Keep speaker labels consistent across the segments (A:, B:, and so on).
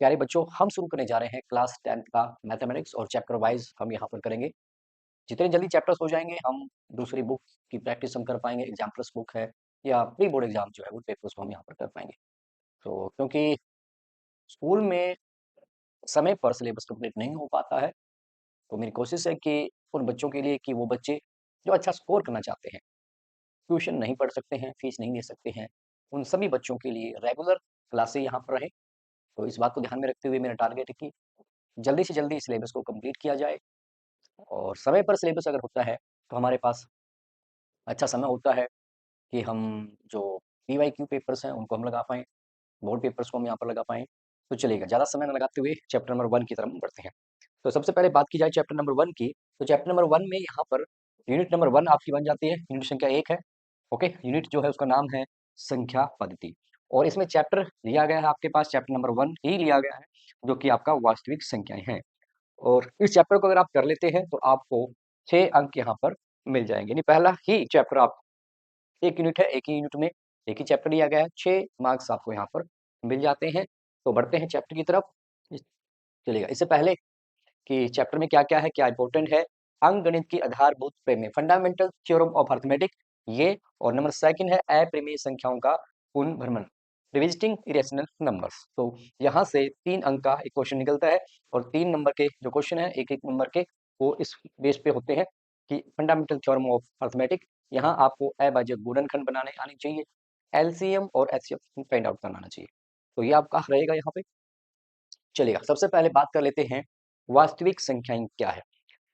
A: प्यारे बच्चों, हम शुरू करने जा रहे हैं क्लास 10th का मैथमेटिक्स और चैप्टर वाइज हम यहाँ पर करेंगे। जितने जल्दी चैप्टर्स हो जाएंगे हम दूसरी बुक की प्रैक्टिस हम कर पाएंगे। एग्जाम्पल्स बुक है या प्री बोर्ड एग्जाम जो है वो पेपर्स को हम यहाँ पर कर पाएंगे। तो क्योंकि स्कूल में समय पर सिलेबस कंप्लीट नहीं हो पाता है, तो मेरी कोशिश है कि उन बच्चों के लिए कि वो बच्चे जो अच्छा स्कोर करना चाहते हैं, ट्यूशन नहीं पढ़ सकते हैं, फीस नहीं दे सकते हैं, उन सभी बच्चों के लिए रेगुलर क्लासें यहाँ पर रहे। तो इस बात को ध्यान में रखते हुए मेरा टारगेट है कि जल्दी से जल्दी सिलेबस को कंप्लीट किया जाए और समय पर सिलेबस अगर होता है तो हमारे पास अच्छा समय होता है कि हम जो पीवाईक्यू पेपर्स हैं उनको हम लगा पाएँ, बोर्ड पेपर्स को हम यहाँ पर लगा पाएँ, तो चलेगा। ज़्यादा समय ना लगाते हुए चैप्टर नंबर 1 की तरफ हम बढ़ते हैं। तो सबसे पहले बात की जाए चैप्टर नंबर 1 की, तो चैप्टर नंबर 1 में यहाँ पर यूनिट नंबर 1 आपकी बन जाती है, यूनिट संख्या 1 है। ओके, यूनिट जो है उसका नाम है संख्या पद्धति और इसमें चैप्टर लिया गया है आपके पास चैप्टर नंबर 1 ही लिया गया है, जो कि आपका वास्तविक संख्याएँ हैं। और इस चैप्टर को अगर आप कर लेते हैं तो आपको 6 अंक यहाँ पर मिल जाएँगे। यानी पहला ही चैप्टर आप 1 यूनिट है, 1 ही यूनिट में 1 ही चैप्टर लिया गया है, 6 मार्क्स आपको यहाँ पर मिल जाते हैं। तो बढ़ते हैं चैप्टर की तरफ। चलिएगा, इससे पहले कि चैप्टर में क्या-क्या है, क्या इंपॉर्टेंट है, अंकगणित की आधारभूत प्रमेय, फंडामेंटल थ्योरम ऑफ अरिथमेटिक, ये और नंबर सेकंड है अप्रमेय संख्याओं का पुनर्भ्रमण, रिविजिटिंग इरेशनल नंबर्स। तो यहाँ से 3 अंक का एक क्वेश्चन निकलता है और 3 नंबर के जो क्वेश्चन है एक-एक नंबर के, वो इस बेस पे होते हैं कि फंडामेंटल थ्योरम ऑफ अरिथमेटिक, यहाँ आपको अभाज्य गुणनखंड बनाने आनी चाहिए, एलसीएम और एचसीएफ फाइंड आउट करना आना चाहिए। तो ये आपका रहेगा यहाँ पे। चलिएगा, सबसे पहले बात कर लेते हैं वास्तविक संख्याएं क्या है।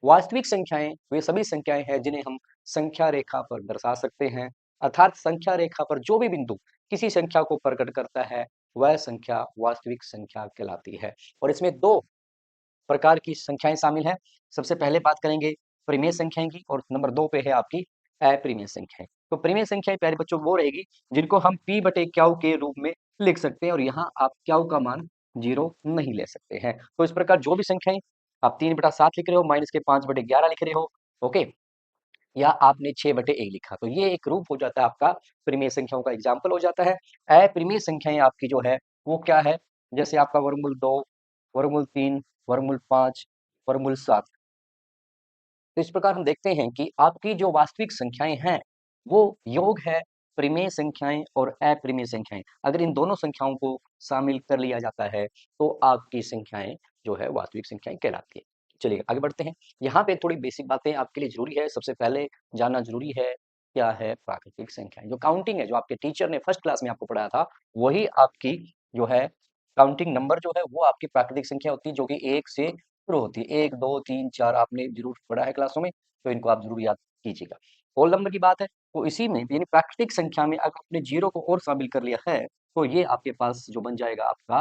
A: वास्तविक संख्याएं वे सभी संख्याएं हैं जिन्हें हम संख्या रेखा पर दर्शा सकते हैं, अर्थात संख्या रेखा पर जो भी बिंदु किसी संख्या को प्रकट करता है वह संख्या वास्तविक संख्या कहलाती है। और इसमें दो प्रकार की संख्याएं शामिल हैं। सबसे पहले बात करेंगे परिमेय संख्याएं की और नंबर 2 पे है आपकी अपरिमेय संख्याएं। तो परिमेय संख्याएं प्यारे बच्चों वो रहेगी जिनको हम p बटे क्यू के रूप में लिख सकते हैं और यहाँ आप क्यू का मान 0 नहीं ले सकते हैं। तो इस प्रकार जो भी संख्याएं आप 3/7 लिख रहे हो, माइनस के 5/11 लिख रहे हो, ओके, या आपने 6/1 लिखा, तो ये एक रूप हो जाता है आपका परिमेय संख्याओं का एग्जाम्पल हो जाता है। अपरिमेय संख्याएं आपकी जो है वो क्या है, जैसे आपका वर्गमूल 2, वर्गमूल 3, वर्गमूल 5, वर्गमूल 7। तो इस प्रकार हम देखते हैं कि आपकी जो वास्तविक संख्याएं हैं वो योग है परिमेय संख्याएं और अपरिमेय संख्याएं। अगर इन दोनों संख्याओं को शामिल कर लिया जाता है तो आपकी संख्याएं जो है वास्तविक संख्याएं कहलाती है। चलिए आगे बढ़ते हैं। यहाँ पे थोड़ी बेसिक बातें आपके लिए जरूरी है, सबसे पहले जानना जरूरी है क्या है प्राकृतिक संख्याएं। जो काउंटिंग है, जो आपके टीचर ने फर्स्ट क्लास में आपको पढ़ाया था, वही आपकी जो है काउंटिंग नंबर जो है वो आपकी प्राकृतिक संख्या होती है, जो कि 1 से शुरू होती है। 1 2 3 4 आपने जरूर पढ़ा है क्लासों में, तो इनको आप जरूर याद कीजिएगा। होल नंबर की बात है तो इसी में यानी प्राकृतिक संख्या में अगर आपने जीरो को और शामिल कर लिया है तो ये आपके पास जो बन जाएगा आपका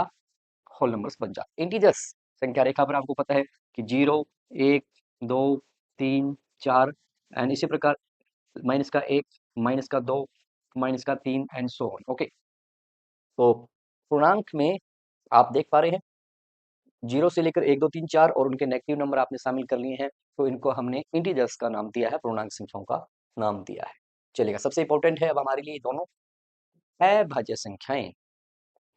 A: होल नंबर्स बन जाए। इंटीजर्स संख्या रेखा पर आपको पता है कि 0 1 2 3 4 एंड इसी प्रकार माइनस का 1, माइनस का 2, माइनस का 3 एंड सो ऑन। ओके, तो पूर्णांक में आप देख पा रहे हैं 0 से लेकर 1 2 3 4 और उनके नेगेटिव नंबर आपने शामिल कर लिए हैं, तो इनको हमने इंटीजर्स का नाम दिया है, पूर्णांक संख्याओं का नाम दिया है। चलिएगा, सबसे इंपॉर्टेंट है अब हमारे लिए दोनों अभाज्य संख्याएं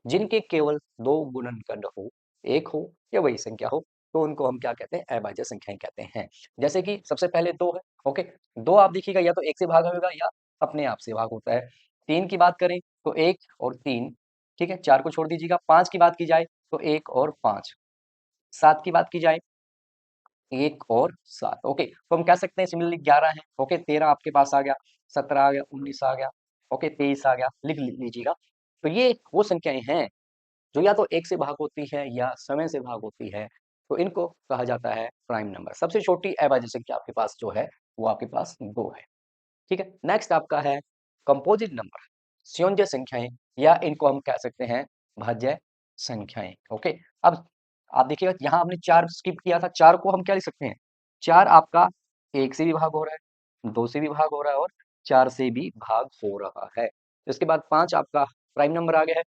A: जिनके केवल 2 गुणनखंड हो, एक हो या वही संख्या हो, तो उनको हम क्या कहते हैं, अभाज्य संख्याएं कहते हैं। जैसे कि सबसे पहले 2 है। ओके, 2 आप देखिएगा या तो 1 से भाग होगा या अपने आप से भाग होता है। 3 की बात करें तो 1 और 3, ठीक है, 4 को छोड़ दीजिएगा। 5 की बात की जाए तो 1 और 5, 7 की बात की जाए 1 और 7। ओके, तो हम कह सकते हैं सिमिलरली 11 है। ओके, 13 आपके पास आ गया, 17 आ गया, 19 आ गया, ओके, 23 आ गया, लिख लीजिएगा। तो ये वो संख्याएं हैं जो या तो 1 से भाग होती है या समय से भाग होती है, तो इनको कहा जाता है प्राइम नंबर। सबसे छोटी अभाज्य संख्या आपके पास जो है वो आपके पास 2 है। ठीक है, नेक्स्ट आपका है कंपोजिट नंबर, संयोज्य संख्याएं, या इनको हम कह सकते हैं भाज्य संख्याएं। ओके, अब आप देखिएगा यहाँ हमने 4 स्किप किया था, 4 को हम क्या लिख सकते हैं, 4 आपका 1 से भी भाग हो रहा है, 2 से भी भाग हो रहा है और 4 से भी भाग हो रहा है। इसके बाद 5 आपका प्राइम नंबर आ गया है।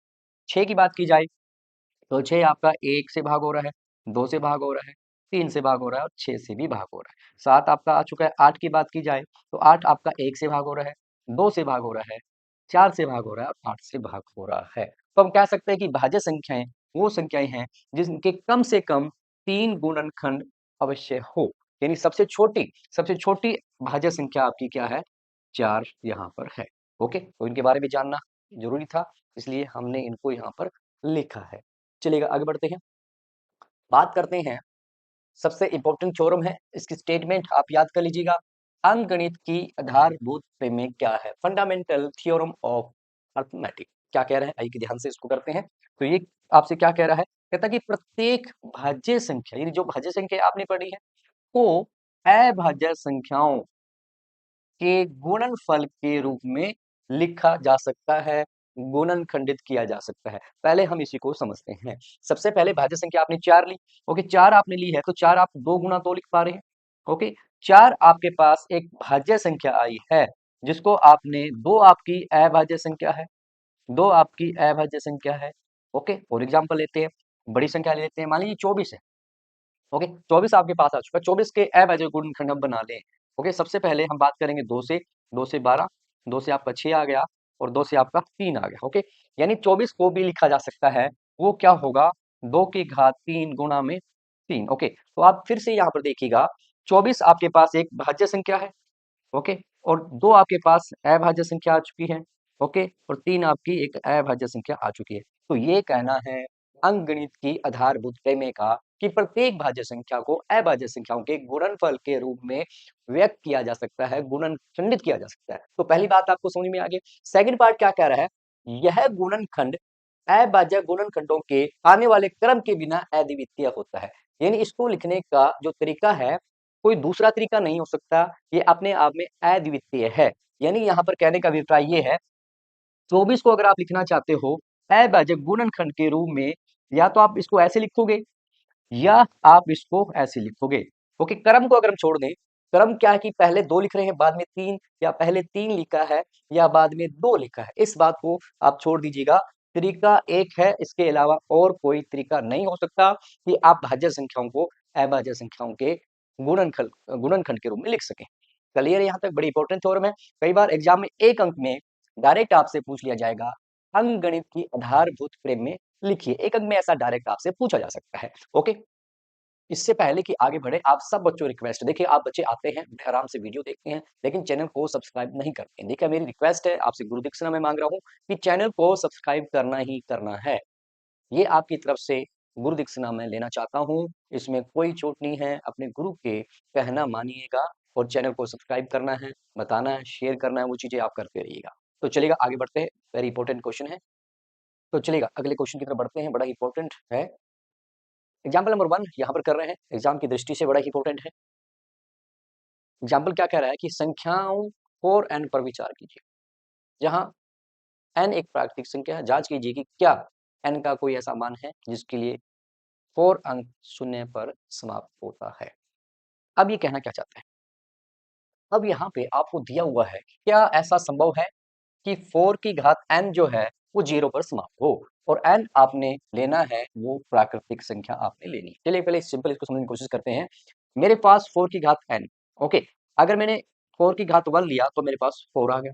A: 6 की बात की जाए तो 6 आपका 1 से भाग हो रहा है, 2 से भाग हो रहा है, 3 से भाग हो रहा है और 6 से भी भाग हो रहा है। 7 आपका आ चुका है। 8 की बात की जाए तो 8 आपका 1 से भाग हो रहा है, 2 से भाग हो रहा है, 4 से भाग हो रहा है और 8 से भाग हो रहा है। तो हम कह सकते हैं कि भाज्य संख्याएं वो संख्याएं हैं जिनके कम से कम 3 गुणनखंड अवश्य हो। यानी सबसे छोटी भाज्य संख्या आपकी क्या है? 4 यहाँ पर है। ओके, तो इनके बारे में जानना जरूरी था, इसलिए हमने इनको यहाँ पर लिखा है। चलिएगा आगे बढ़ते हैं, बात करते हैं सबसे इंपॉर्टेंट थ्योरम है, इसकी स्टेटमेंट आप याद कर लीजिएगा। अंकगणित की आधारभूत प्रमेय क्या है? Fundamental theorem of arithmetic. क्या कह रहे हैं, आइए ध्यान से इसको करते हैं। तो ये आपसे क्या कह रहा है? कहता है कि प्रत्येक भाज्य संख्या, यानी जो भाज्य संख्या आपने पढ़ी है, को अभाज्य संख्याओं के गुणनफल के रूप में लिखा जा सकता है, गुणन खंडित किया जा सकता है। पहले हम इसी को समझते हैं। सबसे पहले भाज्य संख्या आपने 4 ली। ओके, 4 आपने ली है तो 4 आप 2 गुना 2 लिख पा रहे हैं। ओके, 4 आपके पास एक भाज्य संख्या आई है, जिसको आपने 2 आपकी अभाज्य संख्या है, 2 आपकी अभाज्य संख्या है। ओके, और एग्जांपल लेते हैं, बड़ी संख्या ले लेते हैं, मान लीजिए 24 है। ओके, 24 आपके पास आ चुका है। 24 के अभाज्य गुणनखंड हम बना लें। ओके, सबसे पहले हम बात करेंगे 2 से, 2 से 12, 2 से आपका 6 आ गया और 2 से आपका 3 आ गया। ओके, यानी 24 को भी लिखा जा सकता है, वो क्या होगा? 2 की घात 3 गुणा में 3। ओके, तो आप फिर से यहाँ पर देखिएगा, 24 आपके पास एक भाज्य संख्या है। ओके, और 2 आपके पास अभाज्य संख्या आ चुकी है। ओके, और 3 आपकी एक अभाज्य संख्या आ चुकी है। तो ये कहना है अंकगणित की आधारभूत प्रमेय का कि प्रत्येक भाज्य संख्या को अभाज्य संख्याओं के गुणनफल के रूप में व्यक्त किया जा सकता है, गुणन खंडित किया जा सकता है। तो पहली बात आपको समझ में आ गई। सेकंड पार्ट क्या कह रहा है? यह गुणनखंड अभाज्य गुणनखंडों के आने वाले क्रम के बिना अद्वितीय होता है। यानी इसको लिखने का जो तरीका है, कोई दूसरा तरीका नहीं हो सकता, ये अपने आप में अद्वितीय है। यानी यहाँ पर कहने का अभिप्राय ये है, 24 को अगर आप लिखना चाहते हो अभाज्य गुणनखंड के रूप में, या तो आप इसको ऐसे लिखोगे या आप इसको ऐसे लिखोगे। ओके, क्रम को अगर हम छोड़ दें, क्रम क्या है कि पहले 2 लिख रहे हैं बाद में 3, या पहले 3 लिखा है या बाद में 2 लिखा है, इस बात को आप छोड़ दीजिएगा। तरीका एक है, इसके अलावा और कोई तरीका नहीं हो सकता कि आप भाज्य संख्याओं को अभाज्य संख्याओं के गुणनखंड के रूप में लिख सकें। क्लियर है? यहाँ तक बड़ी इंपॉर्टेंट थ्योरम है। कई बार एग्जाम में एक अंक में डायरेक्ट आपसे पूछ लिया जाएगा, अंकगणित की आधारभूत प्रमेय लिखिए। एक अंक में ऐसा डायरेक्ट आपसे पूछा जा सकता है। ओके, इससे पहले कि आगे बढ़े, आप सब बच्चों रिक्वेस्ट, देखिए आप बच्चे आते हैं, आराम से वीडियो देखते हैं, लेकिन चैनल को सब्सक्राइब नहीं करते हैं। देखिए मेरी रिक्वेस्ट है आपसे, गुरु दीक्षिणा मैं मांग रहा हूँ कि चैनल को सब्सक्राइब करना ही करना है। ये आपकी तरफ से गुरु दीक्षिणा मैं लेना चाहता हूँ, इसमें कोई चोट नहीं है। अपने गुरु के कहना मानिएगा और चैनल को सब्सक्राइब करना है, बताना है, शेयर करना है, वो चीजें आप करते रहिएगा। तो चलिएगा आगे बढ़ते हैं, वेरी इंपॉर्टेंट क्वेश्चन है। तो चलिएगा अगले क्वेश्चन की तरफ बढ़ते हैं, बड़ा इंपॉर्टेंट है। एग्जाम्पल नंबर 1 यहाँ पर कर रहे हैं, एग्जाम की दृष्टि से बड़ा इंपॉर्टेंट है। एग्जाम्पल क्या कह रहा है कि संख्याओं फॉर एन पर विचार कीजिए। जहां एन एक प्राकृतिक संख्या है, जांच कीजिए कि क्या एन का कोई ऐसा मान है जिसके लिए 4 अंक शून्य पर समाप्त होता है। अब ये कहना क्या चाहते हैं? अब यहाँ पे आपको दिया हुआ है कि क्या ऐसा संभव है कि 4 की घात n जो है वो 0 पर समाप्त हो, और n आपने लेना है, वो प्राकृतिक संख्या आपने लेनी है। चलिए पहले सिंपल इसको समझने की कोशिश करते हैं। मेरे पास 4 की घात n, ओके, अगर मैंने 4 की घात 1 लिया तो मेरे पास 4 आ गया,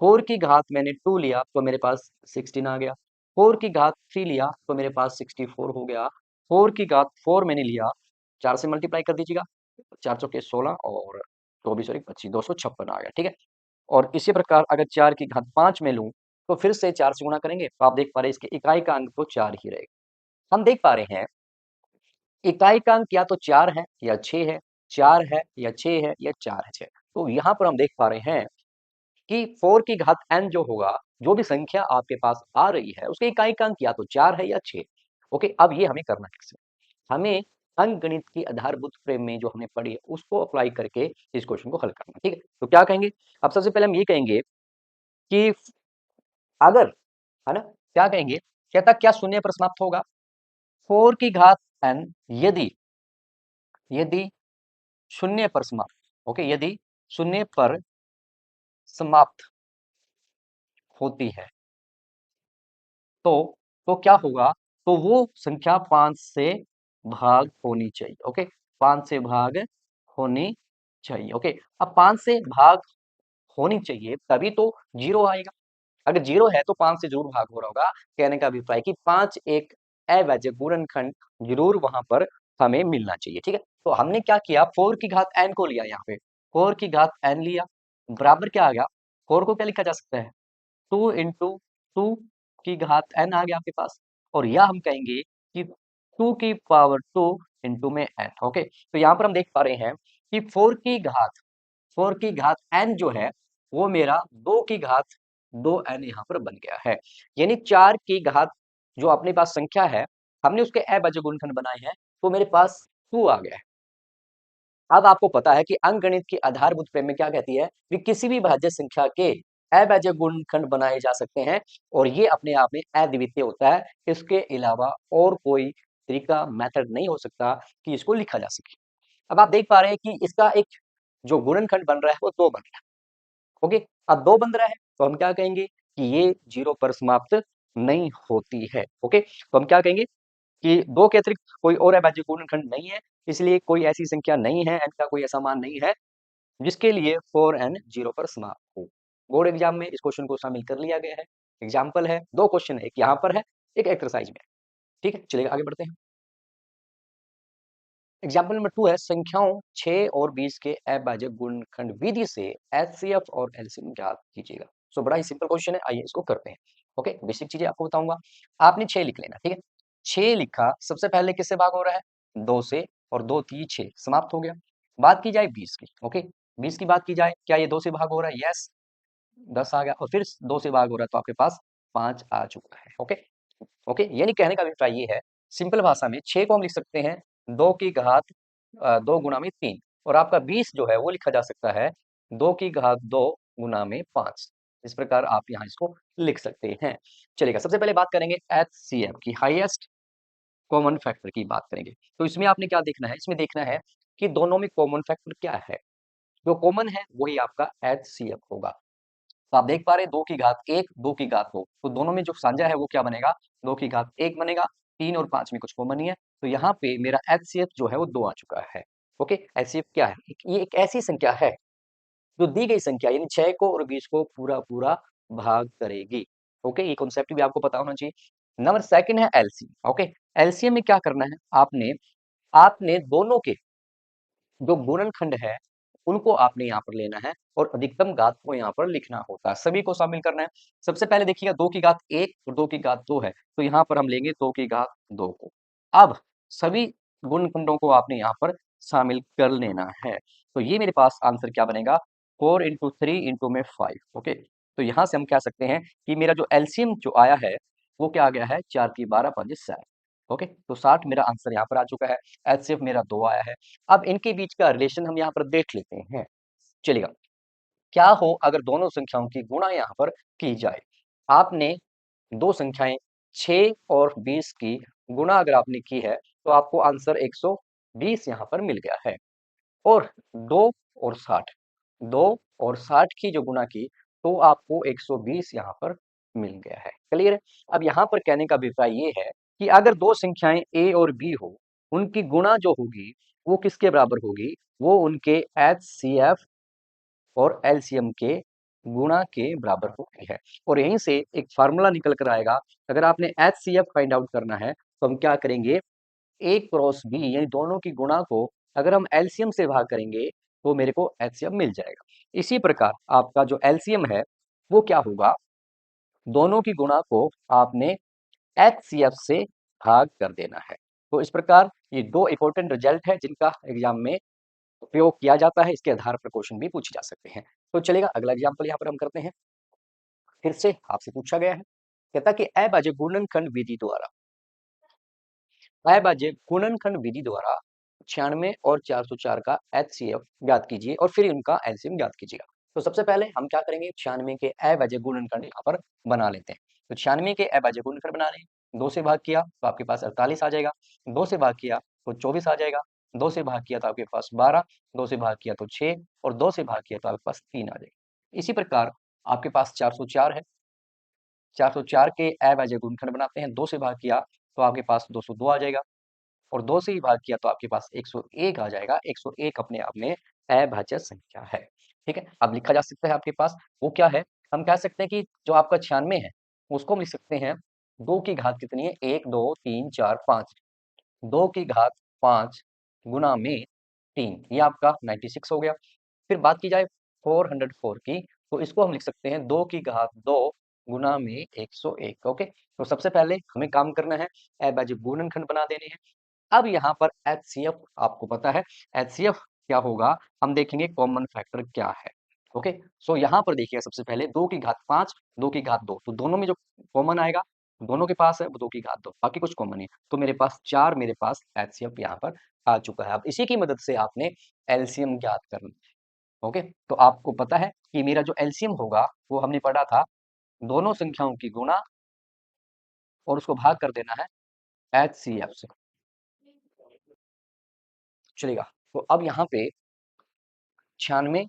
A: 4 की घात मैंने 2 लिया तो मेरे पास 16 आ गया, 4 की घात 3 लिया तो मेरे पास 64 हो गया, 4 की घात 4 मैंने लिया, 4 से मल्टीप्लाई कर दीजिएगा, 4 चौके 16 और 24 और 25, 256 आ गया। ठीक है, और इसी प्रकार अगर 4 की घात 5 में लूं तो फिर से 4 से गुणा करेंगे, तो आप देख पा रहे हैं इसके इकाई का अंक तो 4 ही रहेगा। हम देख पा रहे हैं इकाई का अंक या तो 4 है या 6 है, 4 है या 6 है या 4 है 6। तो यहाँ पर हम देख पा रहे हैं कि 4 की घात n जो होगा, जो भी संख्या आपके पास आ रही है, उसके इकाई का अंक या तो 4 है या 6। ओके, अब ये हमें करना है, हमें अंकगणित की आधारभूत प्रमेय जो हमने पढ़ी है उसको अप्लाई करके इस क्वेश्चन को हल करना। ठीक है, तो क्या कहेंगे? अब सबसे पहले हम ये कहेंगे कि अगर, है ना, क्या कहेंगे? कहता क्या शून्य पर समाप्त होगा? 4 की घात n यदि यदि शून्य पर समाप्त, ओके, यदि शून्य पर समाप्त होती है तो क्या होगा? तो वो संख्या 5 से भाग होनी चाहिए। ओके, 5 से भाग होनी चाहिए। ओके, अब 5 से भाग होनी चाहिए तभी तो 0 आएगा। अगर 0 है तो 5 से जरूर भाग हो रहा होगा। कहने का अभिप्राय कि 5 एक अभाज्य गुणनखंड जरूर वहां पर हमें मिलना चाहिए। ठीक है, तो हमने क्या किया, 4 की घात n को लिया, यहाँ पे 4 की घात n लिया, बराबर क्या आ गया, 4 को क्या लिखा जा सकता है, 2 इंटू 2 की घात n आ गया आपके पास, और या हम कहेंगे कि 2 की पावर 2 इंटू में n। ओके, तो यहाँ पर हम देख पा रहे हैं कि 4 की घात n जो है वो मेरा 2 की घात 2n यहाँ पर बन गया है। यानी 4 की घात जो अपने पास संख्या है, हमने उसके अभाज्य गुणनखंड बनाए हैं, तो मेरे पास 2 आ गया है। अब आपको पता है कि अंकगणित की आधारभूत प्रमेय में क्या कहती है कि किसी भी भाज्य संख्या के अभाज्य गुणनखंड बनाए जा सकते हैं, और ये अपने आप में अद्वितीय होता है। इसके अलावा और कोई तरीका, मेथड नहीं हो सकता कि इसको लिखा जा सके। अब आप देख पा रहे हैं कि इसका एक जो गुणनखंड बन रहा है वो 2 बन रहा है। ओके, अब 2 बन रहा है तो हम क्या कहेंगे कि ये 0 पर समाप्त नहीं होती है। ओके, तो हम क्या कहेंगे कि 2 के अतिरिक्त कोई और अभाज्य गुणनखंड नहीं है, इसलिए कोई ऐसी संख्या नहीं है, n का कोई ऐसा मान नहीं है जिसके लिए 4n 0 पर समाप्त हो। बोर्ड एग्जाम में इस क्वेश्चन को शामिल कर लिया गया है। एग्जाम्पल है, 2 क्वेश्चन है, एक यहाँ पर है, एक एक्सरसाइज में है। ठीक है, चलिए आगे बढ़ते हैं। एग्जाम्पल नंबर 2 है, संख्याओं 6 और 20 के अभाज्य गुणनखंड विधि से एचसीएफ और एलसीएम ज्ञात कीजिएगा। सो बड़ा ही सिंपल क्वेश्चन है, आइए इसको करते हैं। ओके, बेसिक चीजें आपको बताऊंगा, आपने 6 लिख लेना। ठीक है, 6 लिखा, सबसे पहले किससे भाग हो रहा है, 2 से, और 2 3 6 समाप्त हो गया। बात की जाए 20 की। ओके, 20 की बात की जाए, क्या ये 2 से भाग हो रहा है, यस, 10 आ गया, और फिर 2 से भाग हो रहा है तो आपके पास 5 आ चुका है। ओके, ओके, यानी कहने का अभिप्राय ये है, सिंपल भाषा में 6 को हम लिख सकते हैं 2 की घात 2 गुना में 3, और आपका 20 जो है वो लिखा जा सकता है 2 की घात 2 गुना में 5। इस प्रकार आप यहाँ इसको लिख सकते हैं। चलिएगा, सबसे पहले बात करेंगे एचसीएफ की, हाईएस्ट कॉमन फैक्टर की बात करेंगे। तो इसमें आपने क्या देखना है, इसमें देखना है कि दोनों में कॉमन फैक्टर क्या है, जो कॉमन है वही आपका एचसीएफ होगा। तो आप देख पा रहे हैं 2 की घात 1, 2 की घात 2, तो दोनों में जो साझा है वो क्या बनेगा, 2 की घात 1 बनेगा। 3 और 5 में कुछ कॉमन नहीं है, तो यहाँ पे मेरा एचसीएफ जो है वो 2 आ चुका है। ओके, एचसीएफ क्या है, ये एक ऐसी संख्या है जो दी गई संख्या यानी 6 को और 20 को पूरा पूरा भाग करेगी। ओके, ये कॉन्सेप्ट भी आपको पता होना चाहिए। नंबर सेकंड है एलसीएम। ओके, एलसीएम में क्या करना है, आपने आपने दोनों के जो गुणनखंड है उनको आपने यहाँ पर लेना है, और अधिकतम घात को यहाँ पर लिखना होता है, सभी को शामिल करना है। सबसे पहले देखिएगा 2 की घात 1 और 2 की घात 2 है, तो यहाँ पर हम लेंगे 2 की घात 2 को। अब सभी गुणनखंडों को आपने यहाँ पर शामिल कर लेना है, तो ये मेरे पास आंसर क्या बनेगा, 4 इंटू 3 इंटू में 5। ओके, तो यहाँ से हम कह सकते हैं कि मेरा जो एलसीएम जो आया है वो क्या आ गया है, 4 की 12 5 7। ओके, तो 60 मेरा आंसर यहाँ पर आ चुका है। एचसीएफ मेरा 2 आया है। अब इनके बीच का रिलेशन हम यहाँ पर देख लेते हैं। चलिएगा, क्या हो अगर दोनों संख्याओं की गुणा यहाँ पर की जाए, आपने दो संख्याएं 6 और 20 की गुणा अगर आपने की है तो आपको आंसर 120 यहाँ पर मिल गया है। और 2 और 60, 2 और 60 की जो गुणा की तो आपको 120 यहाँ पर मिल गया है। क्लियर है? अब यहाँ पर कहने का अभिप्राय ये है कि अगर दो संख्याएं ए और बी हो, उनकी गुणा जो होगी वो किसके बराबर होगी, वो उनके एचसीएफ और एलसीएम के गुणा के बराबर होती है। और यहीं से एक फार्मूला निकल कर आएगा, अगर आपने एचसीएफ फाइंड आउट करना है तो हम क्या करेंगे, ए क्रॉस बी यानी दोनों की गुणा को अगर हम एलसीएम से भाग करेंगे तो मेरे को एचसीएफ मिल जाएगा। इसी प्रकार आपका जो एलसीएम है वो क्या होगा, दोनों की गुणा को आपने एचसीएफ से भाग कर देना है। तो इस प्रकार ये दो इंपॉर्टेंट रिजल्ट है जिनका एग्जाम में उपयोग किया जाता है, इसके आधार पर क्वेश्चन भी पूछे जा सकते हैं। तो चलेगा, अगला एग्जाम्पल यहाँ पर हम करते हैं। फिर से आपसे पूछा गया है, कहता कि अभाज्य गुणनखंड विधि द्वारा, अभाज्य गुणनखंड विधि द्वारा 96 और 404 का एचसीएफ ज्ञात कीजिए और फिर उनका एलसीएम ज्ञात कीजिएगा। तो सबसे पहले हम क्या करेंगे, 96 के अभाज्य गुणनखंड यहाँ पर बना लेते हैं। तो 96 के अभाज्य गुणनखंड बना लें, 2 से भाग किया तो आपके पास 48 आ जाएगा, 2 से भाग किया तो 24 आ जाएगा, 2 से भाग किया तो आपके पास 12, 2 से भाग किया तो 6, और 2 से भाग किया तो आपके पास 3 आ जाएगा। इसी प्रकार आपके पास 404 है, 404 के अभाज्य गुणनखंड बनाते हैं, 2 से भाग किया तो आपके पास 202 आ जाएगा, और 2 से ही भाग किया तो आपके पास 101 आ जाएगा। 101 अपने आप में अभाज्य संख्या है। ठीक है, अब लिखा जा सकता है आपके पास वो क्या है, हम कह सकते हैं कि जो आपका 96 है उसको हम लिख सकते हैं 2 की घात कितनी है? 1, 2, 3, 4, 5। 2 की घात 5 गुना में 3, ये आपका 96 हो गया। फिर बात की जाए 404 की, तो इसको हम लिख सकते हैं 2 की घात 2 गुना में 101। ओके, तो सबसे पहले हमें काम करना है, अविभाज्य गुणनखंड बना देने हैं। अब यहाँ पर एचसीएफ आपको पता है, एचसीएफ क्या होगा, हम देखेंगे कॉमन फैक्टर क्या है। ओके, सो यहाँ पर देखिए सबसे पहले 2 की घात 5, 2 की घात 2, तो दोनों में जो कॉमन आएगा, दोनों के पास है वो 2 की घात 2, बाकी कुछ कॉमन नहीं, तो मेरे पास 4 मेरे पास एचसीएफ यहाँ पर आ चुका है। अब इसी की मदद से आपने एलसीएम ज्ञात करना। ओके, तो आपको पता है कि मेरा जो एलसीएम होगा वो हमने पढ़ा था, दोनों संख्याओं की गुणा और उसको भाग कर देना है एचसीएफ से, चलेगा। तो अब यहाँ पे 96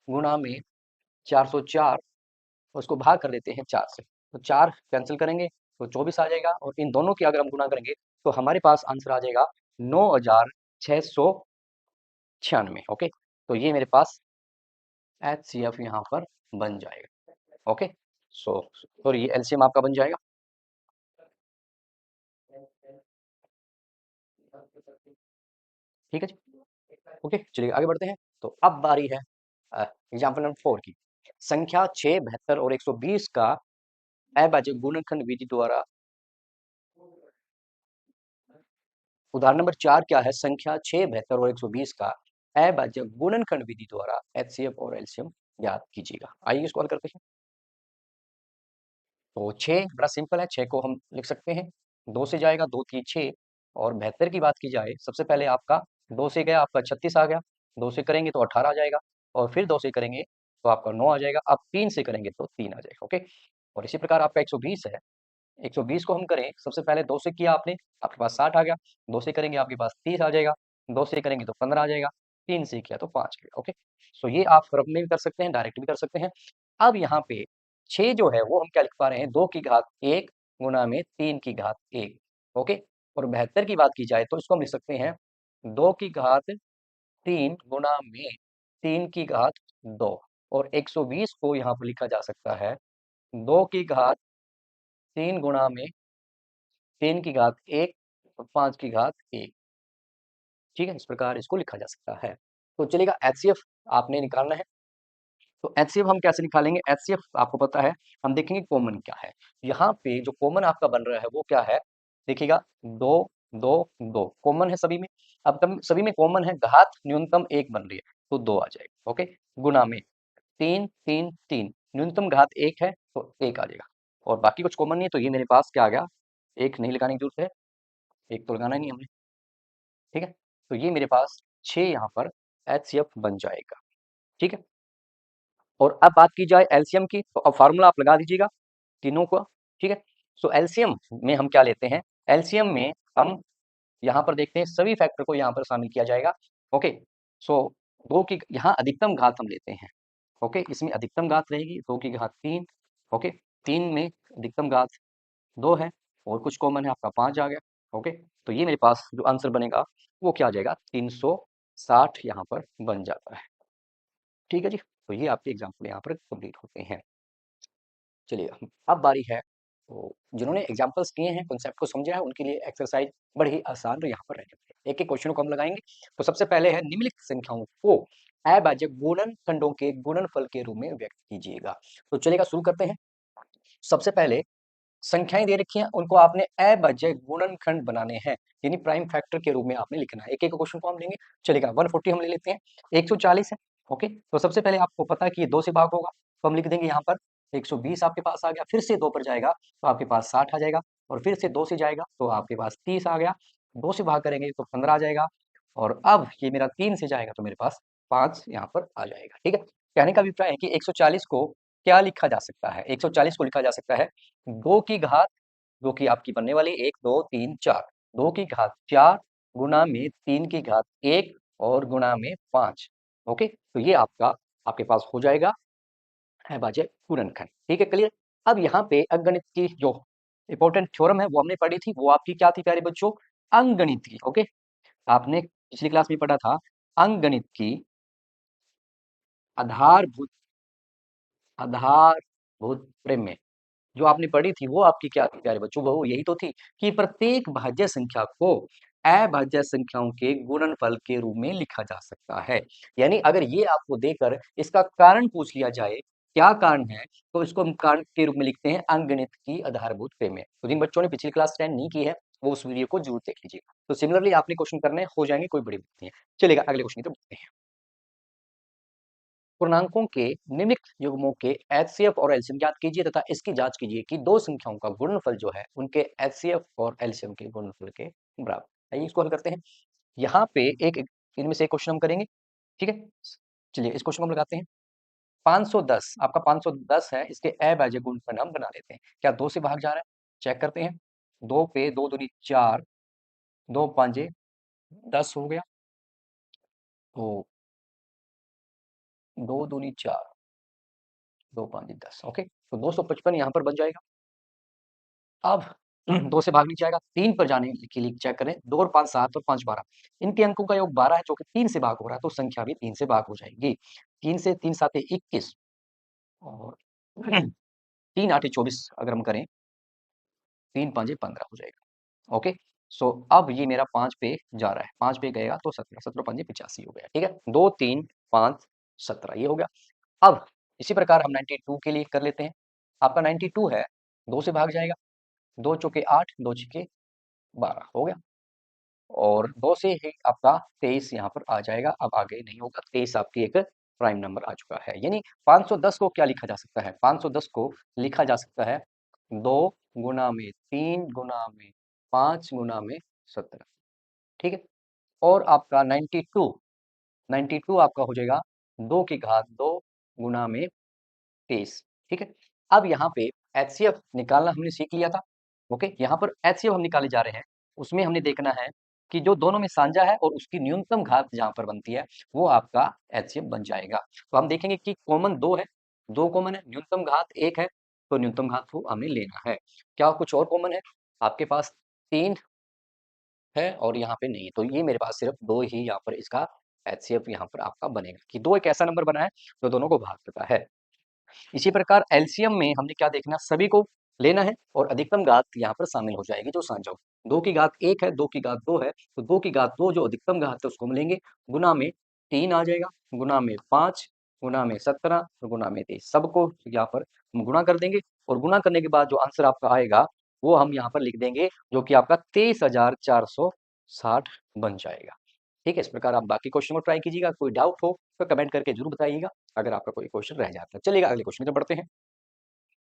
A: गुणा में 404, उसको भाग कर देते हैं 4 से, तो 4 कैंसिल करेंगे तो 24 आ जाएगा, और इन दोनों की अगर हम गुणा करेंगे तो हमारे पास आंसर आ जाएगा 9696। ओके, तो ये मेरे पास एच सी एफ यहाँ पर बन जाएगा। ओके, सो ये एलसीएम आपका बन जाएगा। ठीक है जी, ओके चलिए आगे बढ़ते हैं। तो अब बारी है एग्जाम्पल नंबर 4 की। संख्या 6, 72 और 120 का अभाज्य गुणनखंड विधि द्वारा, उदाहरण नंबर 4 क्या है, संख्या 6, 72 और 120 का अभाज्य गुणनखंड विधि द्वारा एचसीएफ और एलसीएम ज्ञात कीजिएगा। आइए इसको हल करते हैं। तो 6 बड़ा सिंपल है, 6 को हम लिख सकते हैं, 2 से जाएगा, 2 3 6, और 72 की बात की जाए, सबसे पहले आपका 2 से गया, आपका 36 आ गया, 2 से करेंगे तो 18 आ जाएगा, और फिर 2 से करेंगे तो आपका 9 आ जाएगा, अब 3 से करेंगे तो 3 आ जाएगा। ओके, और इसी प्रकार आपका 120 है, 120 को हम करें, सबसे पहले 2 से किया आपने, आपके पास 60 आ गया, 2 से करेंगे आपके पास 30 आ जाएगा, 2 से करेंगे तो 15 आ जाएगा, 3 से किया तो 5 आ गया। ओके, सो ये आप क्रम में भी कर सकते हैं, डायरेक्ट भी कर सकते हैं। अब यहाँ पे 6 जो है वो हम क्या लिख पा रहे हैं, 2 की घात 1 गुना में 3 की घात 1। ओके, और 72 की बात की जाए तो इसको हम लिख सकते हैं 2 की घात 3 गुना में 3 की घात 2, और 120 को यहाँ पर लिखा जा सकता है 2 की घात 3 गुणा में 3 की घात 1 और 5 की घात 1। ठीक है, इस प्रकार इसको लिखा जा सकता है। तो चलिएगा, एचसीएफ आपने निकालना है, तो एचसीएफ हम कैसे निकालेंगे, एचसीएफ आपको पता है, हम देखेंगे कॉमन क्या है। यहाँ पे जो कॉमन आपका बन रहा है वो क्या है, देखिएगा, 2 2 2 कॉमन है सभी में। अब सभी में कॉमन है, घात न्यूनतम 1 बन रही है, तो 2 आ जाएगा। ओके, गुना में 3 3 3, न्यूनतम घात 1 है तो 1 आ जाएगा, और बाकी कुछ कॉमन नहीं है, तो ये मेरे पास क्या आ गया, 1 नहीं लगाने की जरूरत है, 1 तो लगाना ही नहीं हमने। ठीक है, तो ये मेरे पास 6 यहाँ पर एचसीएफ बन जाएगा। ठीक है, और अब बात की जाए एलसीएम की, तो अब फार्मूला आप लगा दीजिएगा तीनों को। ठीक है, सो एलसीएम में हम क्या लेते हैं, एलसीएम में हम यहाँ पर देखते हैं सभी फैक्टर को यहाँ पर शामिल किया जाएगा। ओके, सो 2 की यहाँ अधिकतम घात हम लेते हैं। ओके, इसमें अधिकतम घात रहेगी 2 की घात 3। ओके, 3 में अधिकतम घात 2 है, और कुछ कॉमन है, आपका 5 आ गया। ओके, तो ये मेरे पास जो आंसर बनेगा वो क्या आ जाएगा, 360 यहाँ पर बन जाता है। ठीक है जी, तो ये आपके एग्जाम्पल यहाँ पर कंप्लीट होते हैं। चलिए, अब बारी है, तो जिन्होंने एग्जाम्पल्स किए हैं, कॉन्सेप्ट को समझा है, उनके लिए एक्सरसाइज बड़ी आसान यहाँ पर रहने वाली है। एक एक क्वेश्चन को हम लगाएंगे। तो सबसे पहले है, निम्नलिखित संख्याओं को अभाज्य गुणनखंडों के गुणनफल के रूप में व्यक्त कीजिएगा। तो चलेगा, शुरू करते हैं। सबसे पहले संख्याएं दे रखी हैं, उनको आपने अभाज्य गुणनखंड बनाने हैं, यानी प्राइम फैक्टर के रूप में आपने लिखना है। एक एक क्वेश्चन को हम लेंगे, चलेगा। 140 हम ले लेते हैं, 140 है। ओके, तो सबसे पहले आपको पता है कि ये 2 से भाग होगा, तो हम लिख देंगे यहाँ पर 120 आपके पास आ गया, फिर से 2 पर जाएगा तो आपके पास 60 आ जाएगा, और फिर से 2 से जाएगा तो आपके पास 30 आ गया, 2 से भाग करेंगे तो 15 आ जाएगा, और अब ये मेरा 3 से जाएगा तो मेरे पास 5 यहाँ पर आ जाएगा। ठीक है, कहने का अभिप्राय है कि 140 को क्या लिखा जा सकता है, 140 को लिखा जा सकता है 2 की घात, जो कि आपकी बनने वाली 1 2 3 4, 2 की घात 4 गुणा में 3 की घात 1 और गुणा में 5। ओके, तो ये आपका आपके पास हो जाएगा अभाज्य गुणनखंड। ठीक है, क्लियर। अब यहाँ पे अंकगणित की जो इंपॉर्टेंट थ्योरम है वो हमने पढ़ी थी, वो आपकी क्या थी प्यारे बच्चों, अंकगणित की। ओके, आपने पिछली क्लास में पढ़ा था अंकगणित की आधारभूत आधारभूत प्रमेय। जो आपने पढ़ी थी वो आपकी क्या थी प्यारे बच्चों? वो यही तो थी कि प्रत्येक भाज्य संख्या को अभाज्य संख्याओं के गुणनफल के रूप में लिखा जा सकता है। यानी अगर ये आपको देकर इसका कारण पूछ लिया जाए, क्या कारण है, तो इसको हम कारण के रूप में लिखते हैं अंकगणित की आधारभूत प्रमेय। तो जिन बच्चों ने पिछली क्लास 10 नहीं की है, वो उस वीडियो को जरूर देख लीजिएगा। तो सिमिलरली आपने क्वेश्चन करने हो जाएंगे, कोई बड़ी बात नहीं है। चलिएगा अगले क्वेश्चन की तरफ बढ़ते हैं। पूर्णांकों के निम्नलिखित युग्मों के एचसीएफ और एलसीएम ज्ञात कीजिए तथा इसकी जांच कीजिए कि दो संख्याओं का गुणनफल जो है उनके एचसीएफ और एलसीएम के गुणनफल के बराबर। आइए इसको हल करते हैं। यहाँ पे एक इनमें से एक क्वेश्चन हम करेंगे, ठीक है। चलिए इस क्वेश्चन को हम लगाते हैं। 510 आपका 510 है, इसके अभाज्य गुणनफल हम बना लेते हैं। क्या 2 से भाग जा रहा है? चेक करते हैं। 2 पे 2 दूनी 4, 2 पांजे 10 हो गया। तो 2 दूनी 4, 2 पांजे 10, ओके। तो 255 यहाँ पर बन जाएगा। अब 2 से भाग नीचे आएगा, 3 पर जाने के लिए चेक करें। 2 और 5 7 और 5 12, इनके अंकों का योग 12 है जो कि 3 से भाग हो रहा है, तो संख्या भी 3 से भाग हो जाएगी। 3 से 3 7 21 और 3 8 24 अगर हम करें, 3 5 15 हो जाएगा। ओके, सो अब ये मेरा 5 पे जा रहा है, 5 पे गएगा तो 17, 17 5 85 हो गया, ठीक है। 2 3 5 17 ये हो गया। अब इसी प्रकार हम 92 के लिए कर लेते हैं। आपका 92 है, 2 से भाग जाएगा, 2 चौके 8, 2 छक्के 12 हो गया। और 2 से ही आपका 23 यहाँ पर आ जाएगा। अब आगे नहीं होगा, 23 आपकी एक प्राइम नंबर आ चुका है। यानी 510 को क्या लिखा जा सकता है? 510 को लिखा जा सकता है 2 गुना में 3 गुना में 5 गुना में 17, ठीक है। और आपका 92, 92 आपका हो जाएगा 2 की घात 2 गुना में 23, ठीक है। अब यहाँ पे एचसीएफ निकालना हमने सीख लिया था। ओके, यहाँ पर एचसीएफ हम निकाले जा रहे हैं। उसमें हमने देखना है कि जो दोनों में साझा है और उसकी न्यूनतम घात जहां पर बनती है वो आपका एचसीएफ बन जाएगा। तो हम देखेंगे कि कॉमन 2 है, 2 कॉमन है, न्यूनतम घात 1 है, तो न्यूनतम घात को हमें लेना है। क्या कुछ और कॉमन है? आपके पास 3 है और यहाँ पे नहीं है, तो ये मेरे पास सिर्फ 2 ही यहाँ पर इसका एचसीएफ यहाँ पर आपका बनेगा कि 2 एक ऐसा नंबर बना है जो दोनों को भाग देता है। इसी प्रकार एलसीएम में हमने क्या देखना, सभी को लेना है और अधिकतम घात यहाँ पर शामिल हो जाएगी जो साझा हो। 2 की घात 1 है, 2 की घात 2 है, तो 2 की घात 2 जो अधिकतम घात है उसको हम लेंगे, गुना में 3 आ जाएगा, गुना में 5, गुना में 17 और गुना में 23, सबको यहाँ पर हम गुणा कर देंगे और गुणा करने के बाद जो आंसर आपका आएगा वो हम यहाँ पर लिख देंगे, जो कि आपका 23,460 बन जाएगा। ठीक है, इस प्रकार आप बाकी क्वेश्चन को ट्राई कीजिएगा। कोई डाउट हो तो कमेंट करके जरूर बताइएगा अगर आपका कोई क्वेश्चन रह जाता है। चलिएगा अगले क्वेश्चन की तरफ बढ़ते हैं।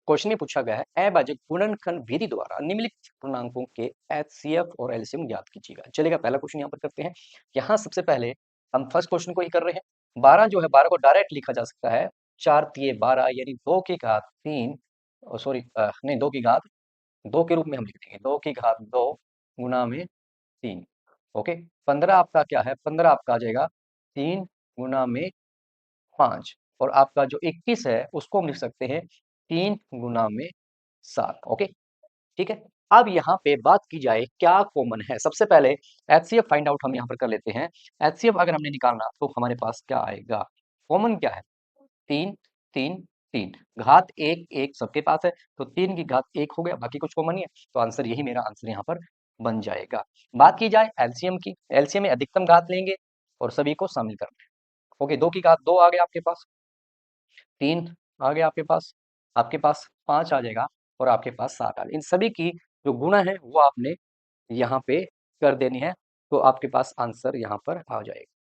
A: क्वेश्चन में पूछा गया है अभाज्य गुणनखंड विधि द्वारा निम्नलिखित पूर्णांकों के एचसीएफ और एलसीएम ज्ञात कीजिएगा। चलिएगा पहला क्वेश्चन यहाँ पर करते हैं। यहाँ सबसे पहले हम फर्स्ट क्वेश्चन को ही कर रहे हैं। 12 जो है, 12 को डायरेक्ट लिखा जा सकता है 4 तिये 12, यानी 2 की घात 3, सॉरी नहीं 2 की घात 2 के रूप में हम लिख देंगे, 2 की घात 2 गुना में 3। ओके, 15 आपका क्या है? 15 आपका आ जाएगा 3 गुना में 5, और आपका जो 21 है उसको हम लिख सकते हैं 3 गुना में 7। ओके, ठीक है। अब यहाँ पे बात की जाए क्या कॉमन है। सबसे पहले एचसीएफ फाइंड आउट हम यहाँ पर कर लेते हैं। एचसीएफ अगर हमने निकालना तो हमारे पास क्या आएगा? कॉमन क्या है? 3 3 3, घात 1 1 सबके पास है, तो 3 की घात 1 हो गया, बाकी कुछ कॉमन नहीं है, तो आंसर यही मेरा आंसर यहाँ पर बन जाएगा। बात की जाए एलसीएम की, एलसीएम में अधिकतम घात लेंगे और सभी को शामिल करना है। ओके, 2 की घात 2 आ गया आपके पास, 3 आ गया आपके पास 5 आ जाएगा और आपके पास 7 आ गया। इन सभी की जो गुणा है वो आपने यहाँ पे कर देनी है, तो आपके पास आंसर यहाँ पर आ जाएगा,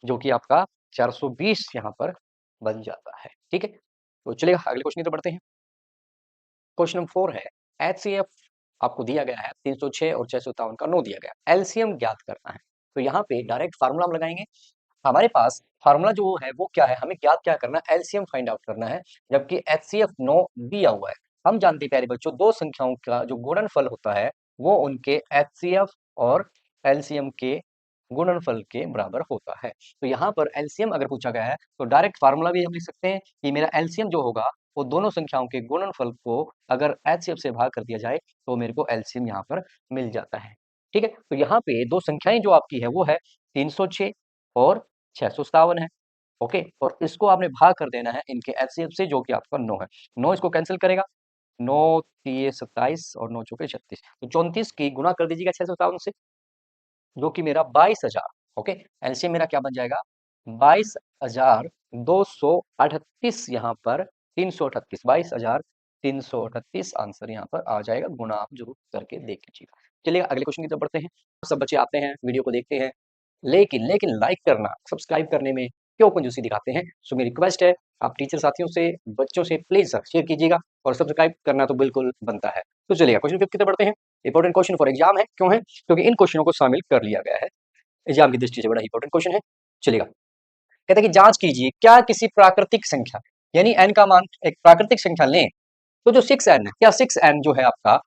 A: जो कि आपका 420 यहाँ पर बन जाता है। ठीक है, तो चलिए अगले क्वेश्चन की तरफ बढ़ते हैं। क्वेश्चन नंबर 4 है, एचसीएफ आपको दिया गया है 306 और 657 का 9 दिया गया, एलसीएम ज्ञात करना है। तो यहाँ पे डायरेक्ट फार्मूला हम लगाएंगे। हमारे पास फार्मूला जो है वो क्या है, हमें ज्ञात क्या करना है? एलसीएम फाइंड आउट करना है, जबकि एचसीएफ 9 दिया हुआ है। हम जानते हैं प्यारे बच्चों, दो संख्याओं का जो गुणनफल होता है वो उनके एचसीएफ और एलसीएम के गुणनफल के बराबर होता है। तो यहाँ पर एलसीएम अगर पूछा गया है तो डायरेक्ट फार्मूला भी हम लिख सकते हैं कि मेरा एलसीएम जो होगा वो दोनों संख्याओं के गुणनफल को अगर एचसीएफ से भाग कर दिया जाए तो मेरे को एलसीएम यहाँ पर मिल जाता है। ठीक है, तो यहाँ पे दो संख्याएं जो आपकी है वो है 306 और 657 है। ओके, और इसको आपने भाग कर देना है इनके एचसीएफ से, जो कि आपका 9 है। 9 इसको कैंसिल करेगा, 9 तिये 27 और 9 चौके 36, तो 34 की गुना कर दीजिएगा 657 से, जो कि मेरा 22,000। ओके, एलसीएम मेरा क्या बन जाएगा, 22,238 यहाँ पर 338, 22,338 आंसर यहाँ पर आ जाएगा। गुना आप जरूर करके देख लीजिएगा। चलिए अगले क्वेश्चन की तरफ बढ़ते हैं। सब बच्चे आते हैं, वीडियो को देखते हैं, लेकिन लेकिन लाइक करना, सब्सक्राइब करने में क्यों कंजूसी दिखाते हैं। सो मेरी रिक्वेस्ट है, आप टीचर साथियों से, बच्चों से प्लीज शेयर कीजिएगा, और सब्सक्राइब करना तो बिल्कुल बनता है। तो चलिए क्वेश्चन 5 की तरफ बढ़ते हैं। इंपॉर्टेंट क्वेश्चन फॉर एग्जाम है, क्यों है, क्योंकि इन क्वेश्चनों को शामिल कर लिया गया है, एग्जाम की दृष्टि से बड़ा इंपॉर्टेंट क्वेश्चन है। चलिएगा, कहते हैं कि जांच कीजिए, क्या किसी प्राकृतिक संख्या, यानी n का मान एक प्राकृतिक संख्या लें, तो जो 6n है, क्या 6n जो है आपका,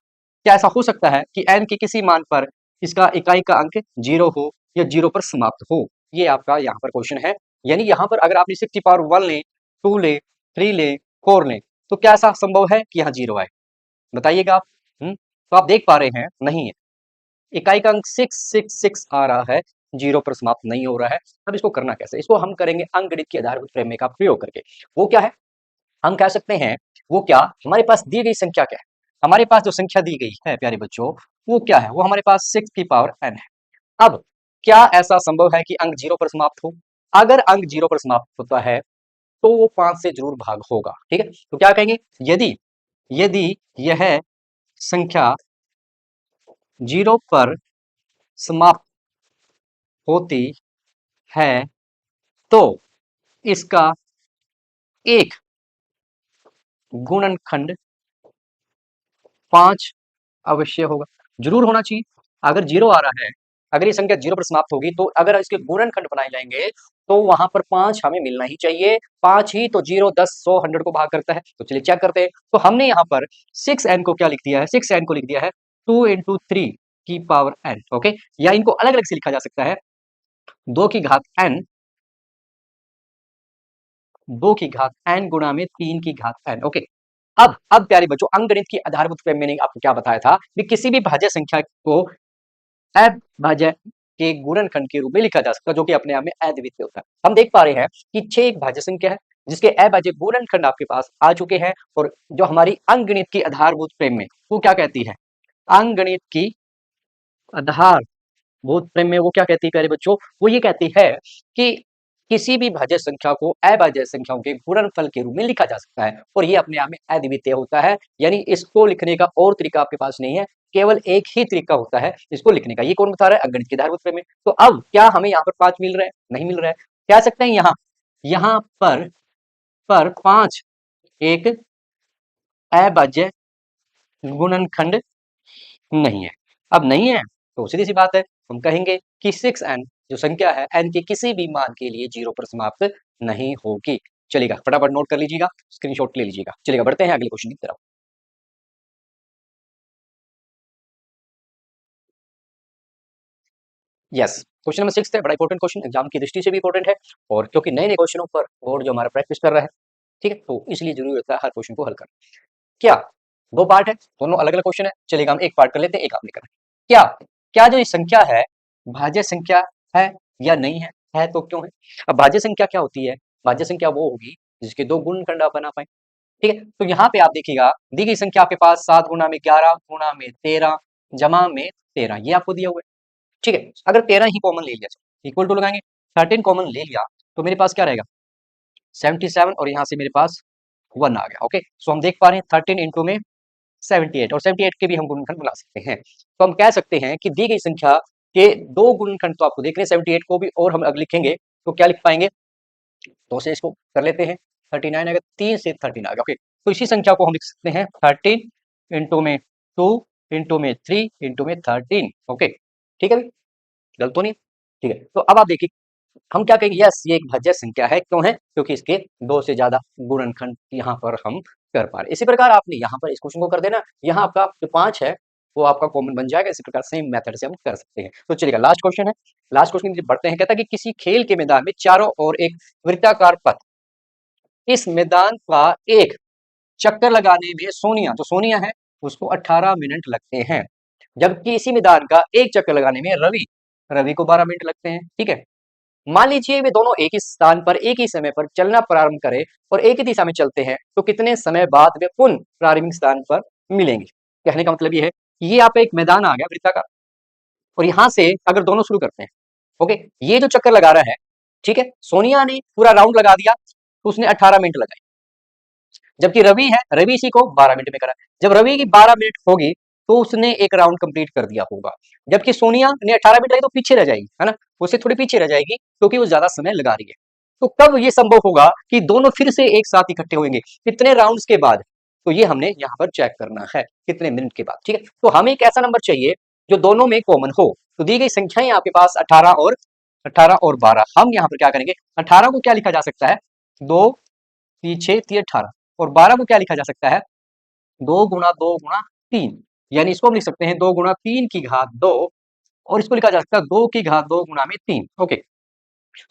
A: क्या ऐसा हो सकता है कि n के किसी मान पर इसका इकाई का अंक 0 हो या 0 पर समाप्त हो। ये आपका यहाँ पर क्वेश्चन है। यानी यहाँ पर अगर आपने 6 की पावर 1 ले, 2 ले, 3 ले, 4 ले, तो क्या ऐसा संभव है कि यहाँ 0 आए, बताइएगा आप। तो आप देख पा रहे हैं, नहीं है, इकाई का अंक 666 आ रहा है, 0 पर समाप्त नहीं हो रहा है। अब इसको करना कैसे, इसको हम करेंगे अंकगणित के आधारभूत प्रमेय का प्रयोग करके। वो क्या है, हम कह सकते हैं, वो क्या, हमारे पास दी गई संख्या क्या है, हमारे पास जो संख्या दी गई है प्यारे बच्चों, वो क्या है, वो हमारे पास 6 की पावर n है। अब क्या ऐसा संभव है कि अंक 0 पर समाप्त हो, अगर अंक 0 पर समाप्त होता है तो वो 5 से जरूर भाग होगा। ठीक है, तो क्या कहेंगे, यदि यदि यह संख्या 0 पर समाप्त होती है तो इसका एक गुणनखंड 5 अवश्य होगा, जरूर होना चाहिए। अगर 0 आ रहा है, अगर ये संख्या 0 पर समाप्त होगी, तो अगर इसके गुणनखंड बनाए जाएंगे तो वहां पर 5 हमें मिलना ही चाहिए। 5 ही तो 0, 10, 100, 100 को भाग करता है। तो चलिए चेक करते हैं। तो हमने यहाँ पर 6n को क्या लिख दिया है, 6n को लिख दिया है 2 इंटू 3 की पावर n। ओके, या इनको अलग अलग से लिखा जा सकता है, 2 की घात n, 2 की घात n गुणा में 3 की घात n। ओके, अब प्यारे बच्चों, अंकगणित की आधारभूत प्रमेय मैंने आपको क्या बताया था कि किसी भी भाज्य संख्या को अभाज्य के गुणनखंड के रूप में लिखा जा सकता है, जो कि अपने आप में अद्वितीय होता है। हम देख पा रहे हैं कि 6 एक भाज्य संख्या है, जिसके अभाज्य गुणनखंड आपके पास आ चुके हैं, और जो हमारी अंकगणित की आधारभूत प्रमेय वो क्या कहती है, अंकगणित की आधारभूत प्रमेय वो क्या कहती है प्यारे बच्चों, वो ये कहती है कि किसी भी भाज्य संख्या को अभाज्य संख्याओं के गुणनफल के रूप में लिखा जा सकता है, और ये अपने आप में अद्वितीय होता है। यानी इसको लिखने का और तरीका आपके पास नहीं है, केवल एक ही तरीका होता है इसको लिखने का। ये कौन बता रहा है, अंकगणित के आधारभूत प्रमेय। तो अब क्या हमें यहाँ पर 5 मिल रहा है, नहीं मिल रहा है, कह सकते हैं यहाँ यहाँ पर 5 एक अभाज्य गुणनखंड नहीं है। अब नहीं है तो सीधी सी बात है, हम कहेंगे कि 6n जो संख्या है, n के किसी भी मान के लिए 0 पर समाप्त नहीं होगी। चलिएगा, फटाफट नोट कर लीजिएगा, स्क्रीनशॉट ले लीजिएगा। चलिएगा, बढ़ते हैं अगले क्वेश्चन की तरफ। यस, क्वेश्चन नंबर 6 है, बड़ा इंपॉर्टेंट क्वेश्चन, एग्जाम की दृष्टि से भी इंपॉर्टेंट है, और क्योंकि नए नए क्वेश्चनों पर बोर्ड जो हमारा प्रैक्टिस कर रहा है, ठीक है, तो इसलिए जरूरी होता है हर क्वेश्चन को हल करना। क्या, दो पार्ट है, दोनों अलग अलग क्वेश्चन है। चलिएगा, हम एक पार्ट कर लेते हैं, एक आपने करना है। क्या क्या जो ये संख्या है, भाज्य संख्या है या नहीं है, तो क्यों है। अब भाज्य संख्या क्या होती है, भाज्य संख्या वो होगी जिसके दो गुणनखंड आप बना पाए। ठीक है, तो यहाँ पे आप देखिएगा, दी गई संख्या आपके पास 7 गुना में 11 गुना में 13 जमा में 13, ये आपको दिया हुआ है। ठीक है, अगर 13 ही कॉमन ले लिया, इक्वल टू लगाएंगे, 13 कॉमन ले लिया तो मेरे पास क्या रहेगा, 77, और यहाँ से मेरे पास 1 आ गया। ओके, सो हम देख पा रहे हैं 13 इंटू में 78, और 78 के भी हम गुणनखंड बना सकते हैं। तो हम कह सकते हैं कि दी गई संख्या के दो गुणनखंड तो आपको देख रहे हैं 78 को भी, और हम अगर लिखेंगे तो क्या लिख पाएंगे, दो से इसको कर लेते हैं, 39 अगर 3 से 13 आ गया। ओके, तो इसी संख्या को हम लिख सकते हैं 13 इंटू में 2 इंटू में 3 इंटू में 13। ओके, ठीक है, गलत तो नहीं, ठीक है। तो अब आप देखिए, हम क्या कहेंगे, यस ये एक भाज्य संख्या है, क्यों है, क्योंकि इसके दो से ज्यादा गुणनखंड यहाँ पर हम कर पा रहे। इसी प्रकार आपने यहाँ पर इस क्वेश्चन को कर देना, यहाँ आपका जो 5 है वो आपका कॉमन बन जाएगा। इसी प्रकार सेम मेथड से हम कर सकते हैं। तो चलिएगा, लास्ट क्वेश्चन है, लास्ट क्वेश्चन की बढ़ते हैं। कहता है कि किसी खेल के मैदान में चारों ओर एक वृत्ताकार पथ, इस मैदान का एक चक्कर लगाने में सोनिया, जो सोनिया है उसको 18 मिनट लगते हैं, जबकि इसी मैदान का एक चक्कर लगाने में रवि रवि को 12 मिनट लगते हैं। ठीक है, मान लीजिए वे दोनों एक ही स्थान पर एक ही समय पर चलना प्रारंभ करें और एक ही दिशा में चलते हैं, तो कितने समय बाद वे पुनः प्रारंभिक स्थान पर मिलेंगे। कहने का मतलब ये है कि ये आपका एक मैदान आ गया वृत्ताकार, और यहां से अगर दोनों शुरू करते हैं, ओके, ये जो चक्कर लगा रहा है, ठीक है, सोनिया ने पूरा राउंड लगा दिया तो उसने 18 मिनट लगाए, जबकि रवि है, रवि इसी को 12 मिनट में करा। जब रवि की 12 मिनट होगी तो उसने एक राउंड कंप्लीट कर दिया होगा, जबकि सोनिया ने 18 मिनट लगे तो पीछे रह जाएगी, है ना, उससे थोड़ी पीछे रह जाएगी क्योंकि वो ज्यादा समय लगा रही है। तो कब ये संभव होगा कि दोनों फिर से एक साथ इकट्ठे होंगे, कितने राउंड्स के बाद? तो ये हमने यहाँ पर चेक करना है, कितने मिनट के बाद। ठीक है, तो हमें एक ऐसा नंबर चाहिए जो दोनों में कॉमन हो। तो दी गई संख्याएं आपके पास 18 और 12। हम यहाँ पर क्या करेंगे, 18 को क्या लिखा जा सकता है, 2 3 6 18, और 12 को क्या लिखा जा सकता है, 2 गुणा 2 गुणा 3, यानी इसको हम लिख सकते हैं 2 गुणा 3 की घात 2, और इसको लिखा जा सकता है 2 की घात 2 गुणा में 3। ओके,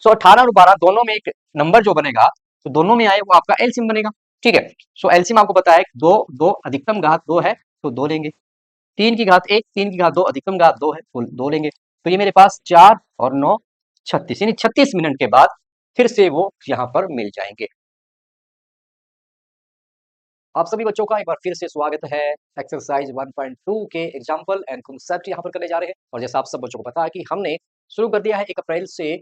A: सो 18 और 12 दोनों में एक नंबर जो बनेगा, तो दोनों में आए वो आपका एलसीएम बनेगा। ठीक है, सो एलसीएम आपको पता है, दो दो अधिकतम घात 2 है तो 2 लेंगे, 3 की घात 1, 3 की घात 2 अधिकतम घात 2 है तो 2 लेंगे। तो ये मेरे पास 4 और 9 36, यानी 36 मिनट के बाद फिर से वो यहाँ पर मिल जाएंगे। आप सभी बच्चों का एक बार फिर से स्वागत है। एक्सरसाइज 1.2 के एग्जाम्पल एंड कॉन्सेप्ट यहाँ पर करने जा रहे हैं, और जैसा आप सब बच्चों को पता है कि हमने शुरू कर दिया है 1 अप्रैल से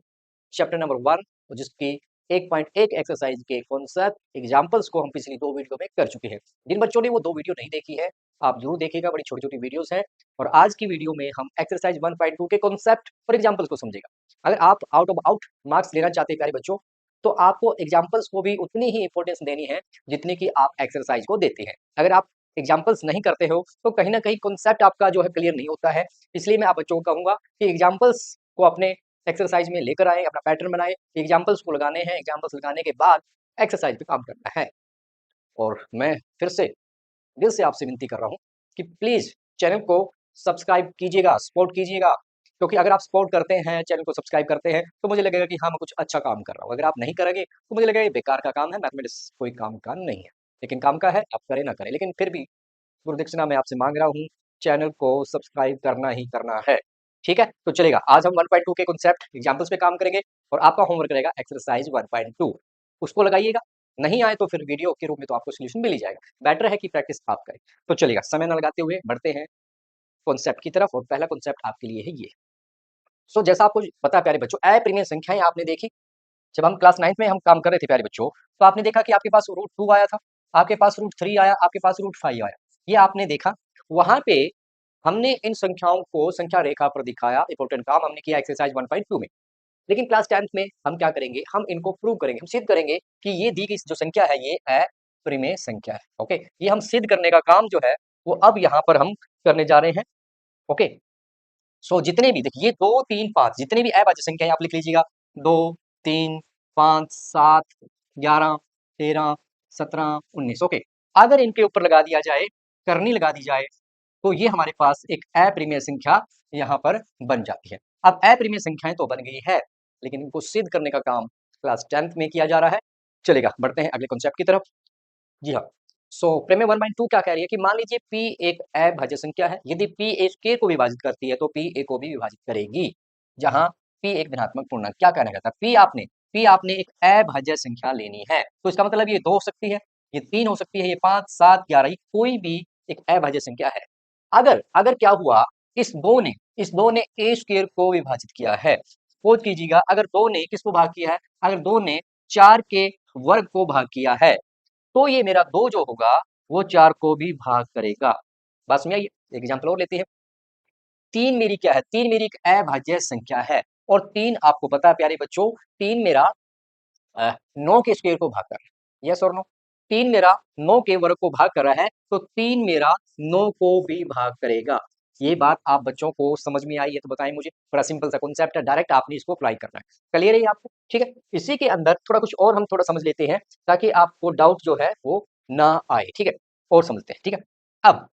A: चैप्टर नंबर 1, जिसकी 1.1 एक्सरसाइज के कॉन्सेप्ट एग्जाम्पल्स को हम पिछली 2 वीडियो में कर चुके हैं। जिन बच्चों ने वो 2 वीडियो नहीं देखी है, आप जरूर देखिएगा, बड़ी छोटी छोटी वीडियोस हैं। और आज की वीडियो में हम एक्सरसाइज 1.2 के कॉन्सेप्ट और एग्जाम्पल्स को समझेगा। अगर आप आउट ऑफ आउट मार्क्स लेना चाहते हैं प्यारे बच्चों, तो आपको एग्जाम्पल्स को भी उतनी ही इंपॉर्टेंस देनी है जितनी कि आप एक्सरसाइज को देते हैं। अगर आप एग्जाम्पल्स नहीं करते हो तो कहीं ना कहीं कॉन्सेप्ट आपका जो है क्लियर नहीं होता है। इसलिए मैं आप बच्चों को कहूंगा कि एग्जाम्पल्स को अपने एक्सरसाइज में लेकर आए, अपना पैटर्न बनाए, एग्जाम्पल्स को लगाने हैं, एग्जाम्पल्स लगाने के बाद एक्सरसाइज पे काम करना है। और मैं फिर से दिल से आपसे विनती कर रहा हूँ कि प्लीज चैनल को सब्सक्राइब कीजिएगा, सपोर्ट कीजिएगा, क्योंकि अगर आप सपोर्ट करते हैं, चैनल को सब्सक्राइब करते हैं, तो मुझे लगेगा कि हाँ मैं कुछ अच्छा काम कर रहा हूँ। अगर आप नहीं करेंगे तो मुझे लगेगा ये बेकार का काम है, मैथमेटिक्स कोई काम का नहीं है। लेकिन काम का है, आप करें ना करें, लेकिन फिर भी गुरुदक्षिणा मैं आपसे मांग रहा हूँ, चैनल को सब्सक्राइब करना ही करना है। ठीक है, तो चलेगा, आज हम 1.2 के कॉन्सेप्ट एग्जाम्पल्स पे काम करेंगे, और आपका होमवर्क रहेगा एक्सरसाइज 1.2, उसको लगाइएगा। नहीं आए तो फिर वीडियो के रूप में तो आपको सोल्यूशन मिल ही जाएगा। बेटर है कि प्रैक्टिस आप करें। तो चलेगा, समय न लगाते हुए बढ़ते हैं कॉन्सेप्ट की तरफ, और पहला कॉन्सेप्ट आपके लिए है ये। सो जैसा आपको पता है प्यारे बच्चों, अप्रिमेय संख्याएं आपने देखी जब हम क्लास 9th में हम काम कर रहे थे प्यारे बच्चों, तो आपने देखा कि आपके पास √2 आया था, आपके पास √3 आया, आपके पास √5 आया, ये आपने देखा। वहां पे हमने इन संख्याओं को संख्या रेखा पर दिखाया, इंपॉर्टेंट काम हमने किया एक्सरसाइज 1.2 में। लेकिन क्लास 10th में हम क्या करेंगे, हम इनको प्रूव करेंगे, हम सिद्ध करेंगे कि ये दी गई जो संख्या है ये अप्रिमेय संख्या है। ओके, ये हम सिद्ध करने का काम जो है वो अब यहाँ पर हम करने जा रहे हैं। ओके, सो जितने भी देखिए 2 3 5 जितने भी अभाज्य संख्या है आप लिख लीजिएगा, 2 3 5 7 11 13 17 19। ओके, अगर इनके ऊपर लगा दिया जाए, करनी लगा दी जाए, तो ये हमारे पास एक अप्रिमेय संख्या यहाँ पर बन जाती है। अब अप्रिमेय संख्याएं तो बन गई है, लेकिन इनको सिद्ध करने का काम क्लास 10th में किया जा रहा है। चलेगा, बढ़ते हैं अगले कॉन्सेप्ट की तरफ। जी हाँ, सो प्रमेय 1.2 क्या कह रही है कि मान लीजिए P एक अभाज्य संख्या है, यदि P एक को विभाजित करती है तो P a को भी विभाजित करेगी, जहां P एक धनात्मक पूर्णांक। क्या कहना चाहता है, P आपने एक अभाज्य संख्या लेनी है, तो इसका मतलब ये 2 हो सकती है, ये 3 हो सकती है, ये 5 7 11, ये कोई भी एक अभाज्य संख्या है। अगर अगर क्या हुआ, इस दो ने a स्क्वायर को विभाजित किया है। सपोज कीजिएगा अगर 2 ने किसको भाग किया है, अगर 2 ने 4 के वर्ग को भाग किया है, तो ये मेरा 2 जो होगा वो 4 को भी भाग करेगा। बस में आइए, एक एग्जांपल और लेते हैं। 3 मेरी क्या है, 3 मेरी एक अभाज्य संख्या है, और 3 आपको पता है प्यारे बच्चों, 3 मेरा 9 के स्क्वायर को भाग कर रहा है। यस और नो, 3 मेरा 9 के वर्ग को भाग कर रहा है, तो 3 मेरा 9 को भी भाग करेगा। ये बात आप बच्चों को समझ में आई है तो बताएं मुझे। बड़ा सिंपल सा कॉन्सेप्ट है, डायरेक्ट आपने इसको अप्लाई करना है। क्लियर है ये आपको? ठीक है, इसी के अंदर थोड़ा कुछ और हम थोड़ा समझ लेते हैं, ताकि आपको डाउट जो है वो ना आए। ठीक है, और समझते हैं। ठीक है, अब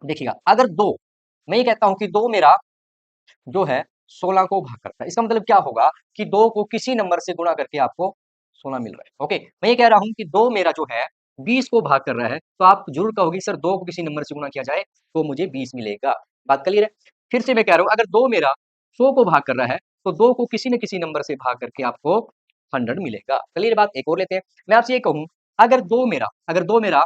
A: देखिएगा, अगर 2, मैं ये कहता हूं कि 2 मेरा जो है 16 को भाग करता है, इसका मतलब क्या होगा कि 2 को किसी नंबर से गुणा करके आपको 16 मिल रहा है। ओके, मैं ये कह रहा हूं कि 2 मेरा जो है 20 को भाग कर रहा है, तो आप जरूर कहोगे सर 2 को किसी नंबर से गुणा किया जाए तो मुझे 20 मिलेगा। बात क्लियर है? फिर से मैं कह रहा हूं, अगर 2 मेरा 100 को भाग कर रहा है, तो 2 को किसी न किसी नंबर से भाग करके आपको 100 मिलेगा। क्लियर बात? एक और लेते हैं। मैं आपसे ये कहूँ, अगर 2 मेरा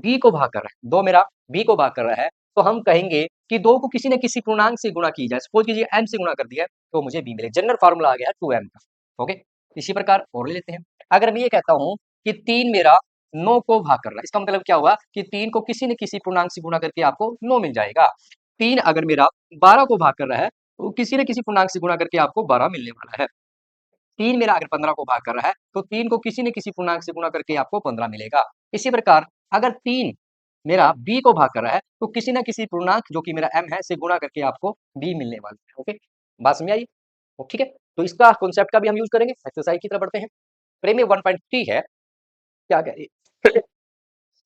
A: b को भाग कर रहा है, 2 मेरा b को भाग कर रहा है, तो हम कहेंगे कि 2 को किसी न किसी पूर्णांक से गुणा की जाए। सपोज कीजिए m से गुणा कर दिया है, तो मुझे b मिलेगा। जनरल फार्मूला आ गया 2m का। ओके? इसी प्रकार और ले लेते हैं। अगर मैं ये कहता हूँ कि 3 मेरा 9 को भाग कर रहा है, इसका मतलब क्या हुआ कि 3 को किसी न किसी पूर्णांक से गुणा करके आपको 9 मिल जाएगा। 3 अगर मेरा 12 को भाग कर रहा है, तो किसी न किसी पूर्णांक से गुणा करके आपको 12 मिलने वाला है। 3 मेरा अगर 15 को भाग कर रहा है, तो 3 को किसी न किसी पूर्णांक से गुणा करके आपको 15 मिलेगा। इसी प्रकार अगर 3 मेरा b को भाग कर रहा है, तो किसी न किसी पूर्णांक जो कि मेरा m है से गुणा करके आपको b मिलने वाला है। ओके? बात समझ आई? तो ठीक है, तो इसका कॉन्सेप्ट का भी हम यूज करेंगे। एक्सरसाइज की तरफ बढ़ते हैं। प्रेम में 1.3 है, क्या कह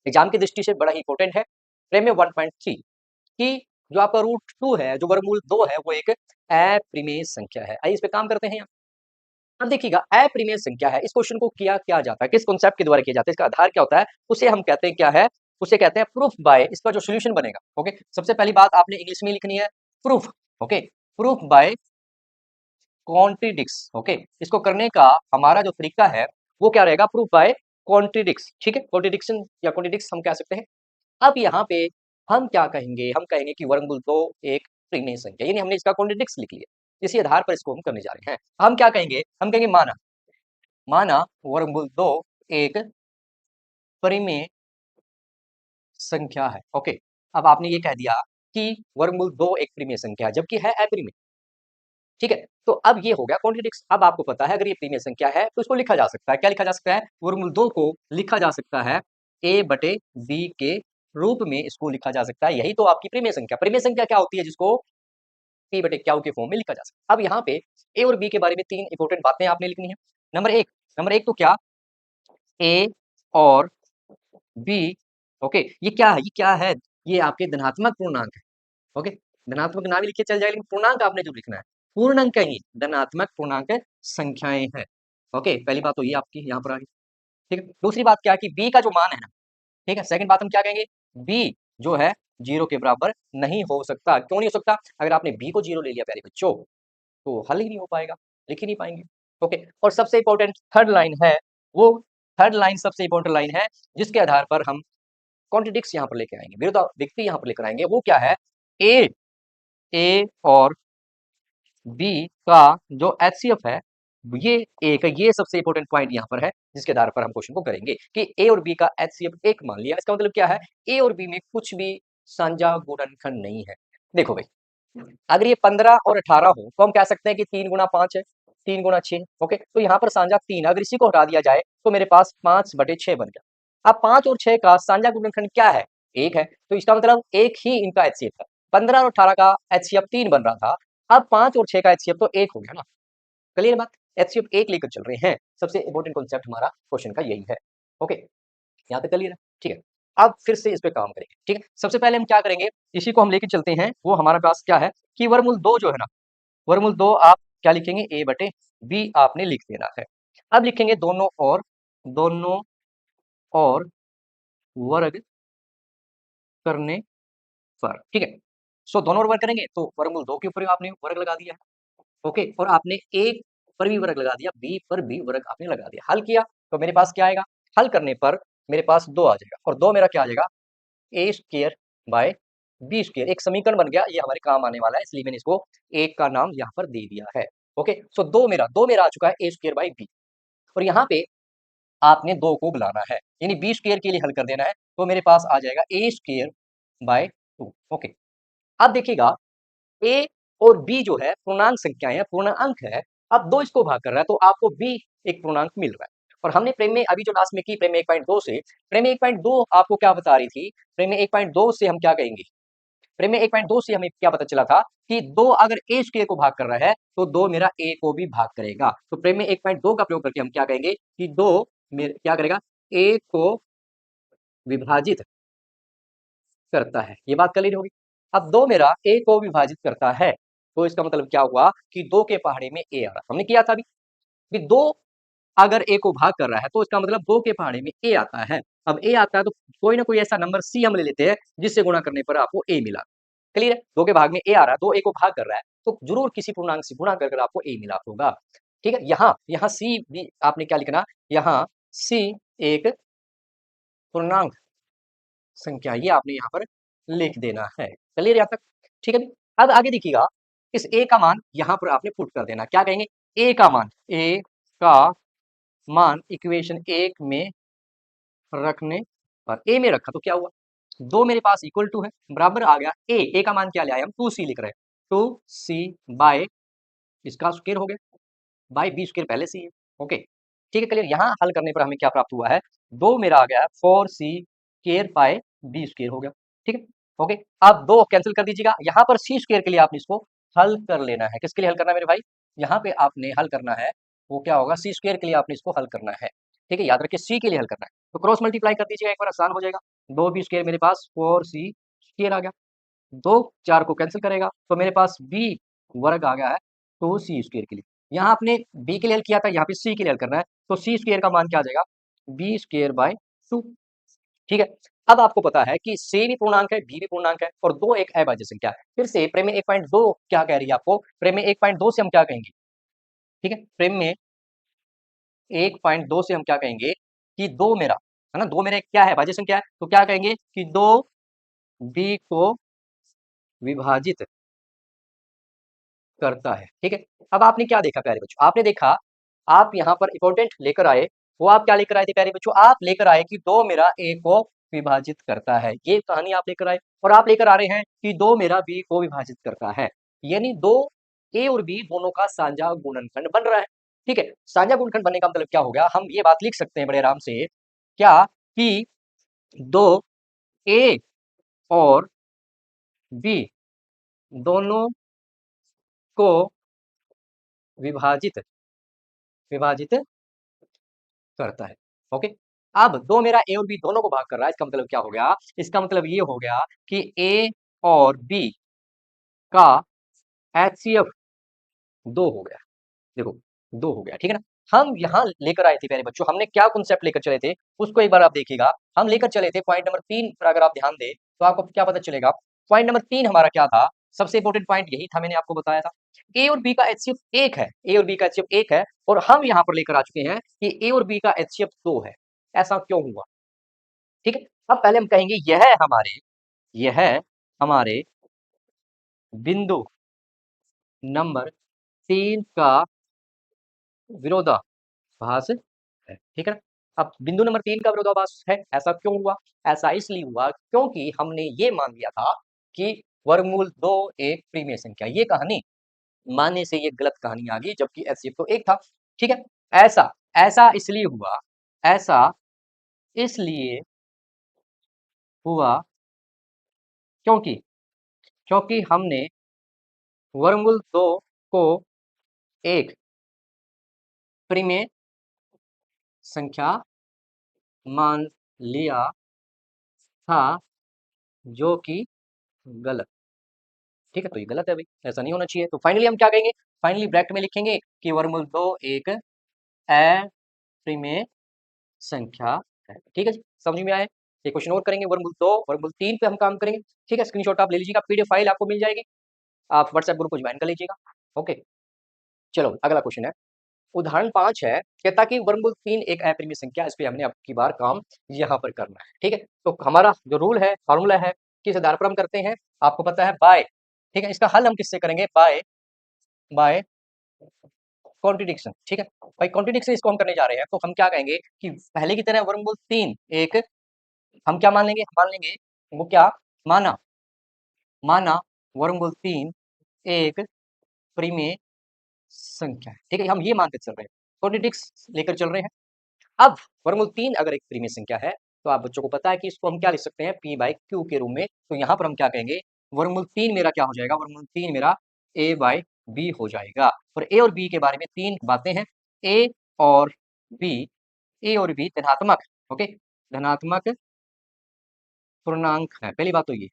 A: एग्जाम की दृष्टि से बड़ा ही इंपॉर्टेंट है। प्रेम में 1.3 कि जो आपका रूट 2 है, जो वर्गमूल 2 है, वो एक अप्रिमेय संख्या है। आइए इस पे काम करते हैं। अब देखिएगा, अप्रिमेय संख्या है, इस क्वेश्चन को किया क्या जाता है, किस कॉन्सेप्ट के द्वारा किया जाता है, इसका आधार क्या होता है, उसे हम कहते हैं क्या है, उसे कहते हैं प्रूफ बाय। इसका जो सोल्यूशन बनेगा, ओके, सबसे पहली बात आपने इंग्लिश में लिखनी है, proof. Okay, proof by contradiction. Okay, इसको करने का हमारा जो तरीका है वो क्या रहेगा, प्रूफ बाय कॉन्ट्रिडिक्स। ठीक है, कॉन्ट्रिडिक्शन या कॉन्ट्रिडिक्स हम कह सकते हैं। अब यहाँ पे हम क्या कहेंगे, हम कहेंगे कि वर्गमूल 2 एक प्रीमेय संख्या, यानी हमने इसका कॉन्ट्रिडिक्स लिख लिया। इसी आधार पर इसको हम करने जा रहे हैं। हम क्या कहेंगे, हम कहेंगे माना माना वर्गमूल 2 एक परिमेय संख्या है। ओके, अब आपने ये कह दिया कि वर्गमूल 2 एक परिमेय संख्या है, जबकि है अपरिमेय। ठीक है, तो अब ये हो गया कॉन्ट्रिडिक्स। अब आपको पता है अगर ये परिमेय संख्या है तो इसको लिखा जा सकता है। क्या लिखा जा सकता है, वर्गमूल 2 को लिखा जा सकता है a बटे b के रूप में, इसको लिखा जा सकता है। यही तो आपकी परिमेय संख्या। परिमेय संख्या क्या होती है, जिसको p बटे क्यू के फॉर्म में लिखा जा सकता है। अब यहाँ पे a और b के बारे में 3 इंपॉर्टेंट बातें आपने लिखनी है। नंबर एक तो क्या, a और b। ओके, ये क्या है, ये आपके धनात्मक पूर्णांक है। ओके, धनात्मक ना भी लिखे चल जाए, लेकिन पूर्णांक आपने जो लिखना है, पूर्णांक ही धनात्मक पूर्णांक संख्याएं हैं। ओके, पहली बात तो ये आपकी यहाँ पर आ गई। ठीक है, दूसरी बात क्या है कि b का जो मान है ना, ठीक है, सेकंड बात हम क्या कहेंगे, b जो है 0 के बराबर नहीं हो सकता। क्यों नहीं हो सकता, अगर आपने b को 0 ले लिया प्यारे बच्चों, तो हल ही नहीं हो पाएगा, लिख ही नहीं पाएंगे। ओके, और सबसे इंपॉर्टेंट थर्ड लाइन है, वो थर्ड लाइन सबसे इंपॉर्टेंट लाइन है, जिसके आधार पर हम कॉन्ट्रडिक्स यहाँ पर लेकर आएंगे, विरोधाभासी यहाँ पर लेकर आएंगे। वो क्या है, ए और बी का जो एचसीएफ है, ये एक है। ये सबसे इंपॉर्टेंट पॉइंट यहाँ पर है, जिसके आधार पर हम क्वेश्चन को करेंगे कि ए और बी का एचसीएफ एक मान लिया। इसका मतलब क्या है, ए और बी में कुछ भी साझा गुणनखंड नहीं है। देखो भाई, अगर ये 15 और 18 हो तो हम कह सकते हैं कि 3 गुणा 5 है, 3 गुणा 6। ओके, तो यहाँ पर साझा 3, अगर इसी को हटा दिया जाए तो मेरे पास 5 बटे 6 बन गया। अब 5 और 6 का साझा गुणनखंड क्या है, एक है, तो इसका मतलब एक ही इनका एचसीएफ है। 15 और 18 का एचसीएफ 3 बन रहा था, अब 5 और 6 का एचसीएफ तो 1 हो गया ना। क्लियर बात, एचसीएफ 1 लेकर चल रहे हैं। सबसे इंपॉर्टेंट कॉन्सेप्ट हमारा क्वेश्चन का यही है। ओके, यहाँ तक क्लियर है? ठीक है, अब फिर से इस पे काम करेंगे। ठीक है, सबसे पहले हम क्या करेंगे, इसी को हम लेके चलते हैं। वो हमारे पास क्या है कि वर्गमूल 2 जो है ना, वर्गमूल 2 आप क्या लिखेंगे, a बटे b आपने लिख देना है। अब लिखेंगे दोनों और वर्ग करने पर। ठीक है, सो दोनों और वर्ग करेंगे तो वर्गमूल 2 के ऊपर आपने वर्ग लगा दिया। ओके, और आपने a पर भी वर्ग लगा दिया, b पर भी वर्ग आपने लगा दिया। हल किया तो मेरे पास क्या आएगा, हल करने पर मेरे पास 2 आ जाएगा, और 2 मेरा क्या आ जाएगा, ए स्क्वायर बाय बी स्क्वायर। एक समीकरण बन गया, ये हमारे काम आने वाला है, इसलिए मैंने इसको एक का नाम यहाँ पर दे दिया है। ओके, सो 2 मेरा आ चुका है, ए स्क्वायर बाय बी, और यहाँ पे आपने 2 को बुलाना है, यानी बी स्क्वायर के लिए हल कर देना है, तो मेरे पास आ जाएगा ए स्क्वायर बाय 2। ओके, अब देखिएगा, ए और बी जो है पूर्णांक संख्याएं हैं, पूर्णांक है। अब 2 इसको भाग कर रहा है, तो आपको बी एक पूर्णांक मिल रहा है। और हमने प्रमेय अभी जो लास्ट में की, प्रमेय 1.2 से, प्रमेय 1.2 आपको क्या बता रही थी, प्रमेय 1.2 से हम क्या कहेंगे, प्रमेय 1.2 से हमें क्या पता चला था कि 2 अगर ए स्क्वायर को भाग कर रहा है, तो 2 मेरा ए को भी भाग करेगा। तो प्रमेय 1.2 का प्रयोग करके हम क्या कहेंगे कि 2 क्या करेगा, ए को विभाजित करता है। ये बात क्लियर होगी। अब 2 मेरा ए को विभाजित करता है, तो इसका मतलब क्या हुआ कि 2 के पहाड़े में ए आ रहा, हमने किया था अभी कि 2 अगर ए को भाग कर रहा है, तो इसका मतलब 2 के पहाड़े में ए आता है। अब ए आता है तो कोई ना कोई ऐसा नंबर सी हम ले लेते हैं जिससे गुणा करने पर आपको ए मिला। क्लियर है, 2 के भाग में ए आ रहा है, 2 ए को भाग कर रहा है, तो जरूर किसी पूर्णांक से गुणा कर आपको ए मिला होगा। ठीक है, यहाँ यहाँ सी भी आपने क्या लिखना, यहाँ सी एक पूर्णांक संख्या, ये आपने यहाँ पर लिख देना है। क्लियर यहाँ तक? ठीक है। अब आगे देखिएगा, इस ए का मान यहाँ पर आपने पुट कर देना। क्या कहेंगे, ए का मान, ए का मान इक्वेशन 1 में रखने पर, ए में रखा तो क्या हुआ, दो मेरे पास इक्वल टू है, बराबर आ गया ए का मान क्या ले आए हम, 2c लिख रहे हैं, 2c बाय इसका स्क्वायर हो गया, बाय बी स्क्वायर पहले से ही है। ओके, ठीक है, क्लियर। यहाँ हल करने पर हमें क्या प्राप्त हुआ है, दो मेरा आ गया 4c square by B square हो गया। ठीक है, ओके। अब दो कैंसिल कर दीजिएगा, यहाँ पर सी स्क्वायर के लिए आपने इसको हल कर लेना है। किसके लिए हल करना है मेरे भाई, यहाँ पे आपने हल करना है, वो क्या होगा, सी स्क्वायर के लिए आपने इसको हल करना है। ठीक है, याद रखिए सी के लिए हल करना है, तो क्रॉस मल्टीप्लाई कर दीजिएगा, एक बार आसान हो जाएगा। दो बी स्क्वायर मेरे पास 4c स्क्वायर आ गया, दो चार को कैंसिल करेगा तो मेरे पास बी वर्ग आ गया है 2c स्क्वायर के लिए। यहाँ आपने बी के लिए हल किया था, यहाँ पे सी के लिए हल करना है, तो सी स्क्वायर का मान क्या आ जाएगा, बी स्क्वायर बाय 2। ठीक है, अब आपको पता है कि सी भी पूर्णांक है, बी भी पूर्णांक है, और दो एक अभाज्य संख्या है। फिर से प्रेम में 1.2 क्या कह रही है आपको, प्रेम में 1.2 से हम क्या कहेंगे, ठीक है, प्रेम में 1.2 से हम क्या कहेंगे कि दो मेरा है ना, दो मेरा क्या है, भाज्य संख्या है, तो क्या कहेंगे कि दो बी को विभाजित करता है। ठीक है, अब आपने क्या देखा प्यारे बच्चों, आपने देखा, आप यहाँ पर इंपॉर्टेंट लेकर आए, वो आप क्या लेकर आए थे प्यारे बच्चों, आप लेकर आए कि दो मेरा ए को विभाजित करता है, ये कहानी आप लेकर आए, और आप लेकर आ रहे हैं कि दो मेरा बी को विभाजित करता है, यानी दो ए और बी दोनों का साझा गुणनखंड बन रहा है। ठीक है, साझा गुणनखंड बनने का मतलब क्या हो गया, हम ये बात लिख सकते हैं बड़े आराम से, क्या कि दो ए और बी दोनों को विभाजित विभाजित करता है। ओके, अब दो मेरा ए और बी दोनों को भाग कर रहा है, इसका मतलब क्या हो गया, इसका मतलब ये हो गया कि ए और बी का एचसीएफ दो हो गया। देखो, दो हो गया, ठीक है ना। हम यहाँ लेकर आए थे प्यारे बच्चों, हमने क्या कॉन्सेप्ट लेकर चले थे, उसको एक बार आप देखिएगा। हम लेकर चले थे पॉइंट नंबर 3 पर, अगर आप ध्यान दें तो आपको क्या पता चलेगा। पॉइंट नंबर 3 हमारा क्या था, सबसे इंपॉर्टेंट पॉइंट यही था, मैंने आपको बताया था, ए और बी का एचसीएफ एक है, ए और बी का एचसीएफ एक है, और हम यहाँ पर लेकर आ चुके हैं कि ए और बी का एचसीएफ दो है। ऐसा क्यों हुआ, ठीक है। अब पहले हम कहेंगे यह हमारे बिंदु नंबर 3 का विरोधाभास है, ठीक है ना। अब बिंदु नंबर 3 का विरोधाभास है, ऐसा क्यों हुआ, ऐसा इसलिए हुआ क्योंकि हमने ये मान लिया था कि वर्गमूल दो एक प्रीमेय संख्या, ये कहानी मानने से ये गलत कहानी आ गई, जबकि एचसीएफ तो एक था। ठीक है, ऐसा ऐसा इसलिए हुआ, ऐसा इसलिए हुआ क्योंकि क्योंकि हमने वर्गमूल दो को एक प्रीमेय संख्या मान लिया था, जो कि गलत। ठीक है, तो ये गलत है भाई, ऐसा नहीं होना चाहिए। तो फाइनली हम क्या कहेंगे, फाइनली ब्रैकेट में लिखेंगे कि वर्गमूल दो एक अप्रिमेय संख्या है। ठीक है जी, समझ में आया। ये क्वेश्चन और करेंगे, वर्गमूल दो वर्गमूल तीन पे हम काम करेंगे। ठीक है, स्क्रीनशॉट आप ले लीजिएगा, पीडीएफ फाइल आपको मिल जाएगी, आप व्हाट्सएप ग्रुप को ज्वाइन कर लीजिएगा। ओके, चलो अगला क्वेश्चन है, उदाहरण 5 है, कहता कि वर्गमूल 3 एक अप्रिमेय संख्या, इस पे हमने अब की बार काम यहाँ पर करना है। ठीक है, तो हमारा जो रूल है, फॉर्मूला है, किस आधार पर हम करते हैं, आपको पता है, बाय। ठीक है, इसका हल हम किससे करेंगे, बाय बाय कॉन्ट्रडिक्शन। ठीक है भाई, कॉन्ट्रडिक्शन इसको हम करने जा रहे हैं, तो हम क्या कहेंगे कि पहले की तरह वर्गमूल 3 एक, हम क्या मान लेंगे, वो क्या माना माना वर्गमूल 3 एक परिमेय संख्या है। ठीक है, हम ये मान के चल रहे हैं, कॉन्ट्रडिक्स लेकर चल रहे हैं। अब वर्गमूल 3 अगर एक परिमेय संख्या है, तो आप बच्चों को पता है कि इसको हम क्या लिख सकते हैं, p बाई क्यू के रूप में। तो यहाँ पर हम क्या कहेंगे, वर्गमूल 3 मेरा क्या हो जाएगा, वर्गमूल 3 मेरा a बाई बी हो जाएगा। और a और b के बारे में तीन बातें हैं, a और b, a और b धनात्मक, ओके, धनात्मक पूर्णांक है, पहली बात तो ये।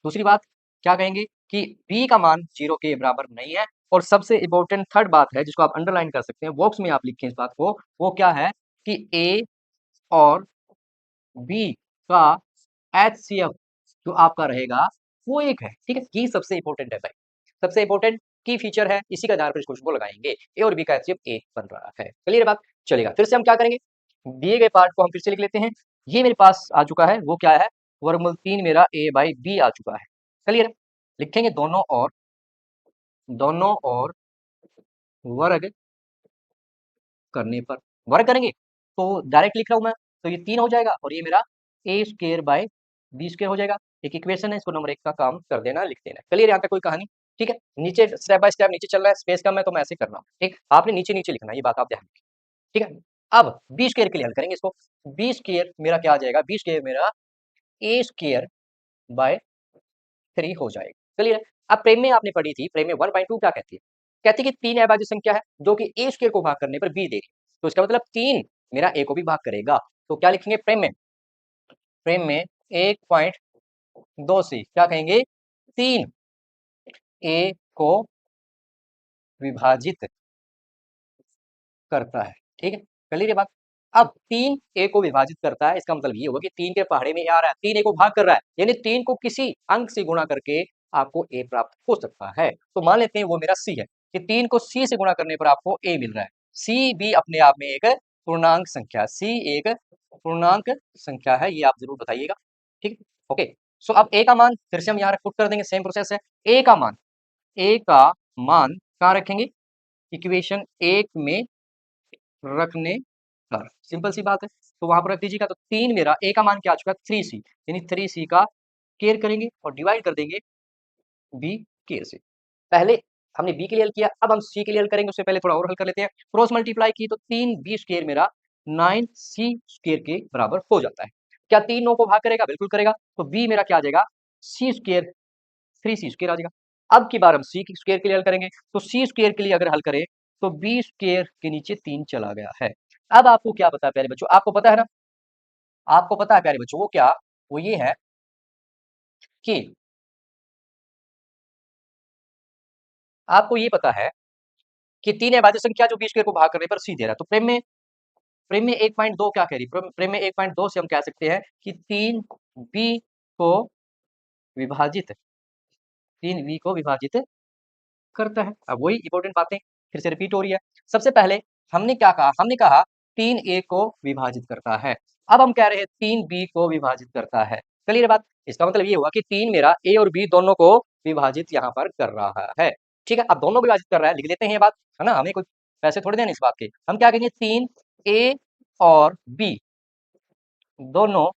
A: दूसरी बात क्या कहेंगे कि b का मान 0 के बराबर नहीं है, और सबसे इंपॉर्टेंट थर्ड बात है, जिसको आप अंडरलाइन कर सकते हैं, बॉक्स में आप लिखें इस बात को, वो क्या है कि a और बी का एचसीएफ जो आपका रहेगा वो एक है। ठीक है, ये सबसे इंपॉर्टेंट है भाई। सबसे इंपॉर्टेंट की फीचर है, इसी के आधार पर इस क्वेश्चन को लगाएंगे। ए और बी का एचसीएफ ए बन रहा है। क्लियर बात? चलेगा, फिर से हम क्या करेंगे, दिए गए पार्ट को हम फिर से लिख लेते हैं। ये मेरे पास आ चुका है, वो क्या है, वर्गमूल 3 मेरा ए बाई बी आ चुका है। क्लियर? लिखेंगे दोनों और वर्ग करने पर, वर्ग करेंगे तो डायरेक्ट लिख रहा हूं मैं, तो ये 3 हो जाएगा और ये मेरा ए स्क्र बाय बी स्क्र हो जाएगा। एक इक्वेशन है, इसको नंबर 1 का काम कर देना, लिख देना। क्लियर? यहाँ पे कोई कहानी? ठीक है, नीचे स्टेप बाय स्टेप नीचे चल रहा है, स्पेस कम है तो मैं ऐसे कर रहा हूँ। ठीक, आपने नीचे नीचे लिखना, ये बात आप ध्यान रखिए। ठीक है, अब बी स्क्र के लिए हल करेंगे इसको। बी स्क्र मेरा क्या आ जाएगा, बी स्क्र मेरा ए स्क्र बाय 3 हो जाएगा। क्लियर? अब प्रेम में आपने पढ़ी थी, प्रेम में 1/2 क्या कहती है, कहती है कि 3 अभाज्य संख्या है जो कि ए स्क्वायर को भाग करने पर बी दे रही है, तो इसका मतलब 3 मेरा ए को भी भाग करेगा। तो क्या लिखेंगे प्रेम में 1.2 से क्या कहेंगे, 3 ए को विभाजित करता है। ठीक है, क्लियर ये बात? अब 3 ए को विभाजित करता है, इसका मतलब ये होगा कि 3 के पहाड़े में आ रहा है, 3 ए को भाग कर रहा है, यानी 3 को किसी अंक से गुणा करके आपको ए प्राप्त हो सकता है। तो मान लेते हैं वो मेरा सी है, कि 3 को सी से गुणा करने पर आपको ए मिल रहा है। सी भी अपने आप में एक पूर्णांक संख्या, सी एक पूर्णांक संख्या है, ये आप जरूर बताइएगा। ठीक, ओके। सो अब ए का मान फिर से हम यहाँ पुट कर देंगे, सेम प्रोसेस है। ए का मान कहाँ रखेंगे, इक्वेशन 1 में रखने पर, सिंपल सी बात है, तो वहां पर रख दीजिएगा। तो 3 मेरा ए का मान क्या आ चुका है, 3c, यानी 3c का केयर करेंगे और डिवाइड कर देंगे बी केयर से। पहले हमने बी के लिए हल किया, अब हम सी के लिए हल करेंगे, उससे पहले थोड़ा और हल कर लेते हैं। क्रॉस मल्टीप्लाई की तो 3 बी स्क्वायर मेरा 9c स्क्वायर के बराबर हो जाता है। क्या 3 9 को भाग करेगा, बिल्कुल करेगा। तो बी मेरा क्या आ जाएगा, सी स्क्वायर 3c स्क्वायर आ जाएगा। अब की बार हम सी स्क्वायर के लिए हल करेंगे, तो सी स्क्वायर के लिए अगर हल करें तो बी स्क्वायर के नीचे 3 चला गया है। अब आपको क्या पता है प्यारे बच्चों, आपको पता है ना, आपको पता है प्यारे बच्चों, वो क्या, वो ये है कि आपको ये पता है कि 3 अभाज्य संख्या जो बी स्क्वायर को भाग करने पर सी दे रहा है। तो प्रेम में 1.2 क्या कह रही, प्रेम में 1.2 से हम कह सकते हैं कि 3 बी को विभाजित 3 बी को विभाजित करता है। अब वही इंपॉर्टेंट बातें फिर से रिपीट हो रही है। सबसे पहले हमने क्या कहा, हमने कहा 3 ए को विभाजित करता है। अब हम कह रहे हैं 3 बी को विभाजित करता है। क्लियर बात? इसका मतलब ये हुआ कि 3 मेरा ए और बी दोनों को विभाजित यहाँ पर कर रहा है। ठीक है, अब दोनों विभाजित कर रहा है, लिख लेते हैं ये बात, है ना, हमें कोई पैसे थोड़ी देने इस बात के। हम क्या कहेंगे, 3 ए और बी दोनों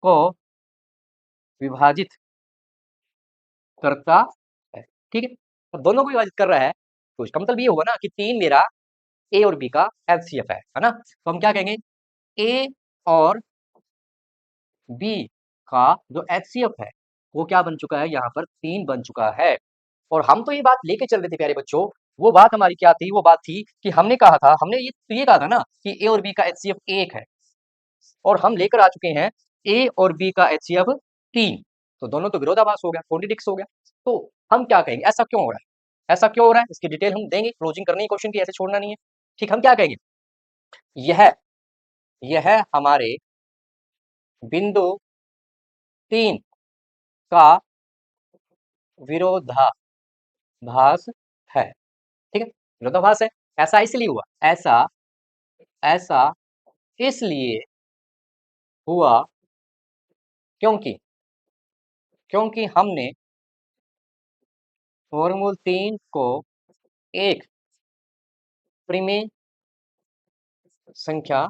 A: को विभाजित करता है। ठीक है, अब दोनों को विभाजित कर रहा है, तो इसका मतलब ये होगा ना कि 3 मेरा ए और बी का एलसीएफ है ना। तो हम क्या कहेंगे, ए और बी का जो एचसीएफ है वो क्या बन चुका है, यहाँ पर 3 बन चुका है। और हम तो ये बात लेके चल रहे थे प्यारे बच्चों, वो बात हमारी क्या थी, वो बात थी कि हमने कहा था, हमने ये कहा था ना कि ए और बी का एचसीएफ 1 है, और हम लेकर आ चुके हैं ए और बी का एचसीएफ 3। तो दोनों तो विरोधाभास हो गया, कॉन्ट्रडिक्ट हो गया। तो हम क्या कहेंगे, ऐसा क्यों हो रहा है, ऐसा क्यों हो रहा है, इसकी डिटेल हम देंगे, क्लोजिंग करनी है क्वेश्चन की, ऐसे छोड़ना नहीं है। ठीक, हम क्या कहेंगे, यह यह हमारे बिंदु 3 का विरोधाभास है। ठीक है, विरोधाभास है। ऐसा इसलिए हुआ, ऐसा ऐसा इसलिए हुआ क्योंकि क्योंकि हमने वर्गमूल 3 को एक परिमेय संख्या